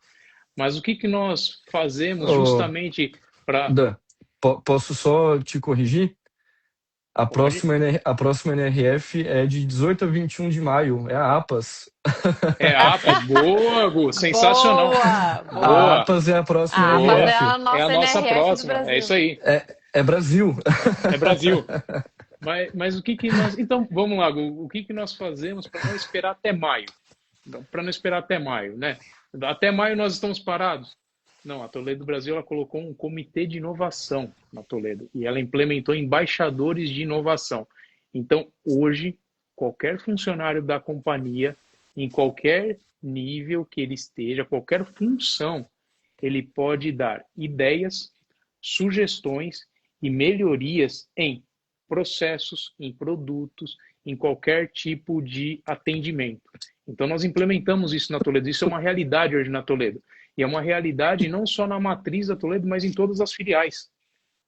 Mas o que nós fazemos justamente para... Dan, posso só te corrigir? A próxima NRF é de 18 a 21 de maio, é a APAS. É a APAS, boa, Gu, sensacional. Boa. A APAS é a próxima NRF. É a nossa próxima, é isso aí. É Brasil. É Brasil. Mas o que nós... Então, vamos lá, Gu, o que nós fazemos para não esperar até maio? Para não esperar até maio, né? Até maio nós estamos parados? Não, a Toledo do Brasil ela colocou um comitê de inovação na Toledo e ela implementou embaixadores de inovação. Então, hoje, qualquer funcionário da companhia, em qualquer nível que ele esteja, qualquer função, ele pode dar ideias, sugestões e melhorias em processos, em produtos, em qualquer tipo de atendimento. Então, nós implementamos isso na Toledo. Isso é uma realidade hoje na Toledo. E é uma realidade não só na matriz da Toledo, mas em todas as filiais.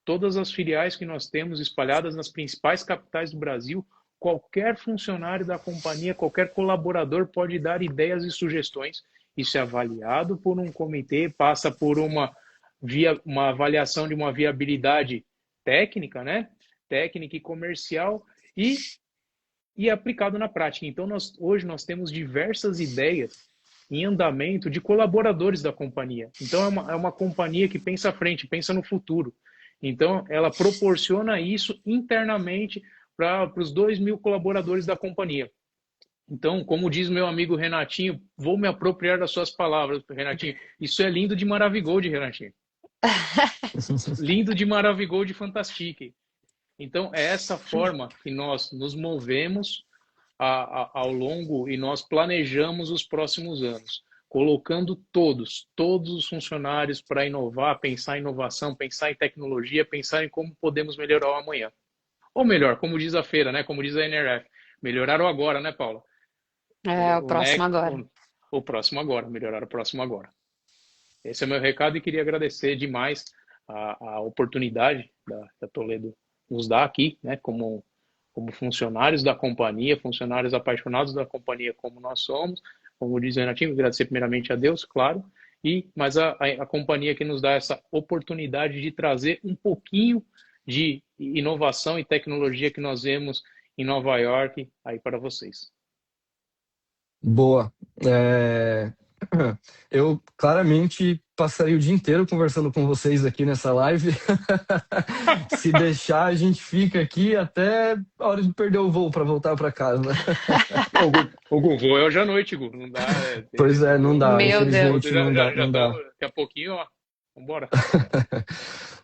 Todas as filiais que nós temos espalhadas nas principais capitais do Brasil, qualquer funcionário da companhia, qualquer colaborador pode dar ideias e sugestões. Isso é avaliado por um comitê, passa por uma avaliação de uma viabilidade técnica, né? Técnica e comercial e aplicado na prática. Então, hoje nós temos diversas ideias em andamento de colaboradores da companhia. Então, é uma companhia que pensa à frente, pensa no futuro. Então, ela proporciona isso internamente para os 2.000 colaboradores da companhia. Então, como diz meu amigo Renatinho, vou me apropriar das suas palavras, Renatinho. Isso é lindo de Maravigold, Renatinho. Lindo de Maravigold Fantastic. Então, é essa forma que nós nos movemos ao longo e nós planejamos os próximos anos, colocando todos os funcionários para inovar, pensar em inovação, pensar em tecnologia, pensar em como podemos melhorar o amanhã. Ou melhor, como diz a feira, né? Como diz a NRF, melhorar o agora, né, Paula? O próximo agora. O próximo agora, melhorar o próximo agora. Esse é o meu recado e queria agradecer demais a oportunidade da Toledo nos dá aqui, né, como funcionários da companhia, funcionários apaixonados da companhia como nós somos, como diz o Renatinho, agradecer primeiramente a Deus, claro, mas a companhia que nos dá essa oportunidade de trazer um pouquinho de inovação e tecnologia que nós vemos em Nova York aí para vocês. Boa. Eu claramente passaria o dia inteiro conversando com vocês aqui nessa live. Se deixar, a gente fica aqui até a hora de perder o voo para voltar para casa. O voo é hoje à noite, Gu. Não dá. Pois é, não dá. Meu Infelizmente, Deus. não dá. Já Não dá. daqui a pouquinho, ó. Vambora.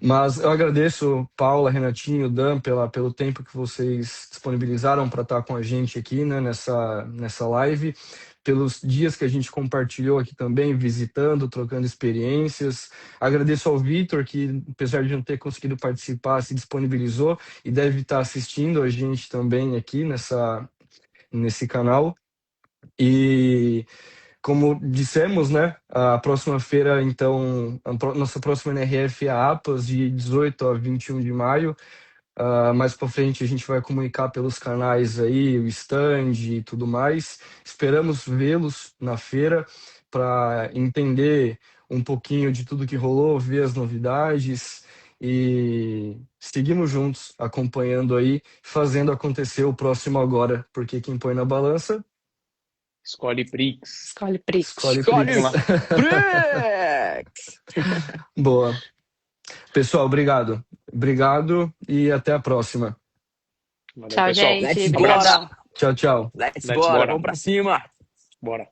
Mas eu agradeço, Paula, Renatinho, Dan, pelo tempo que vocês disponibilizaram para estar com a gente aqui, né, nessa live, pelos dias que a gente compartilhou aqui também, visitando, trocando experiências. Agradeço ao Vitor, que, apesar de não ter conseguido participar, se disponibilizou e deve estar assistindo a gente também aqui nesse canal. E como dissemos, né, a próxima feira, então, nossa próxima NRF é a APAS, de 18 a 21 de maio. Mais para frente a gente vai comunicar pelos canais aí, o stand e tudo mais. Esperamos vê-los na feira para entender um pouquinho de tudo que rolou, ver as novidades e seguimos juntos, acompanhando aí, fazendo acontecer o próximo agora, porque quem põe na balança Escolhe Prix. Escolhe Pri. escolhe Escolhe Prix. Prix! Boa. Pessoal, obrigado. Obrigado e até a próxima. Valeu, Tchau, pessoal. gente. Let's Obrigadão. bora! Tchau, tchau. Let's Let's bora! bora. Vamos pra cima! Bora.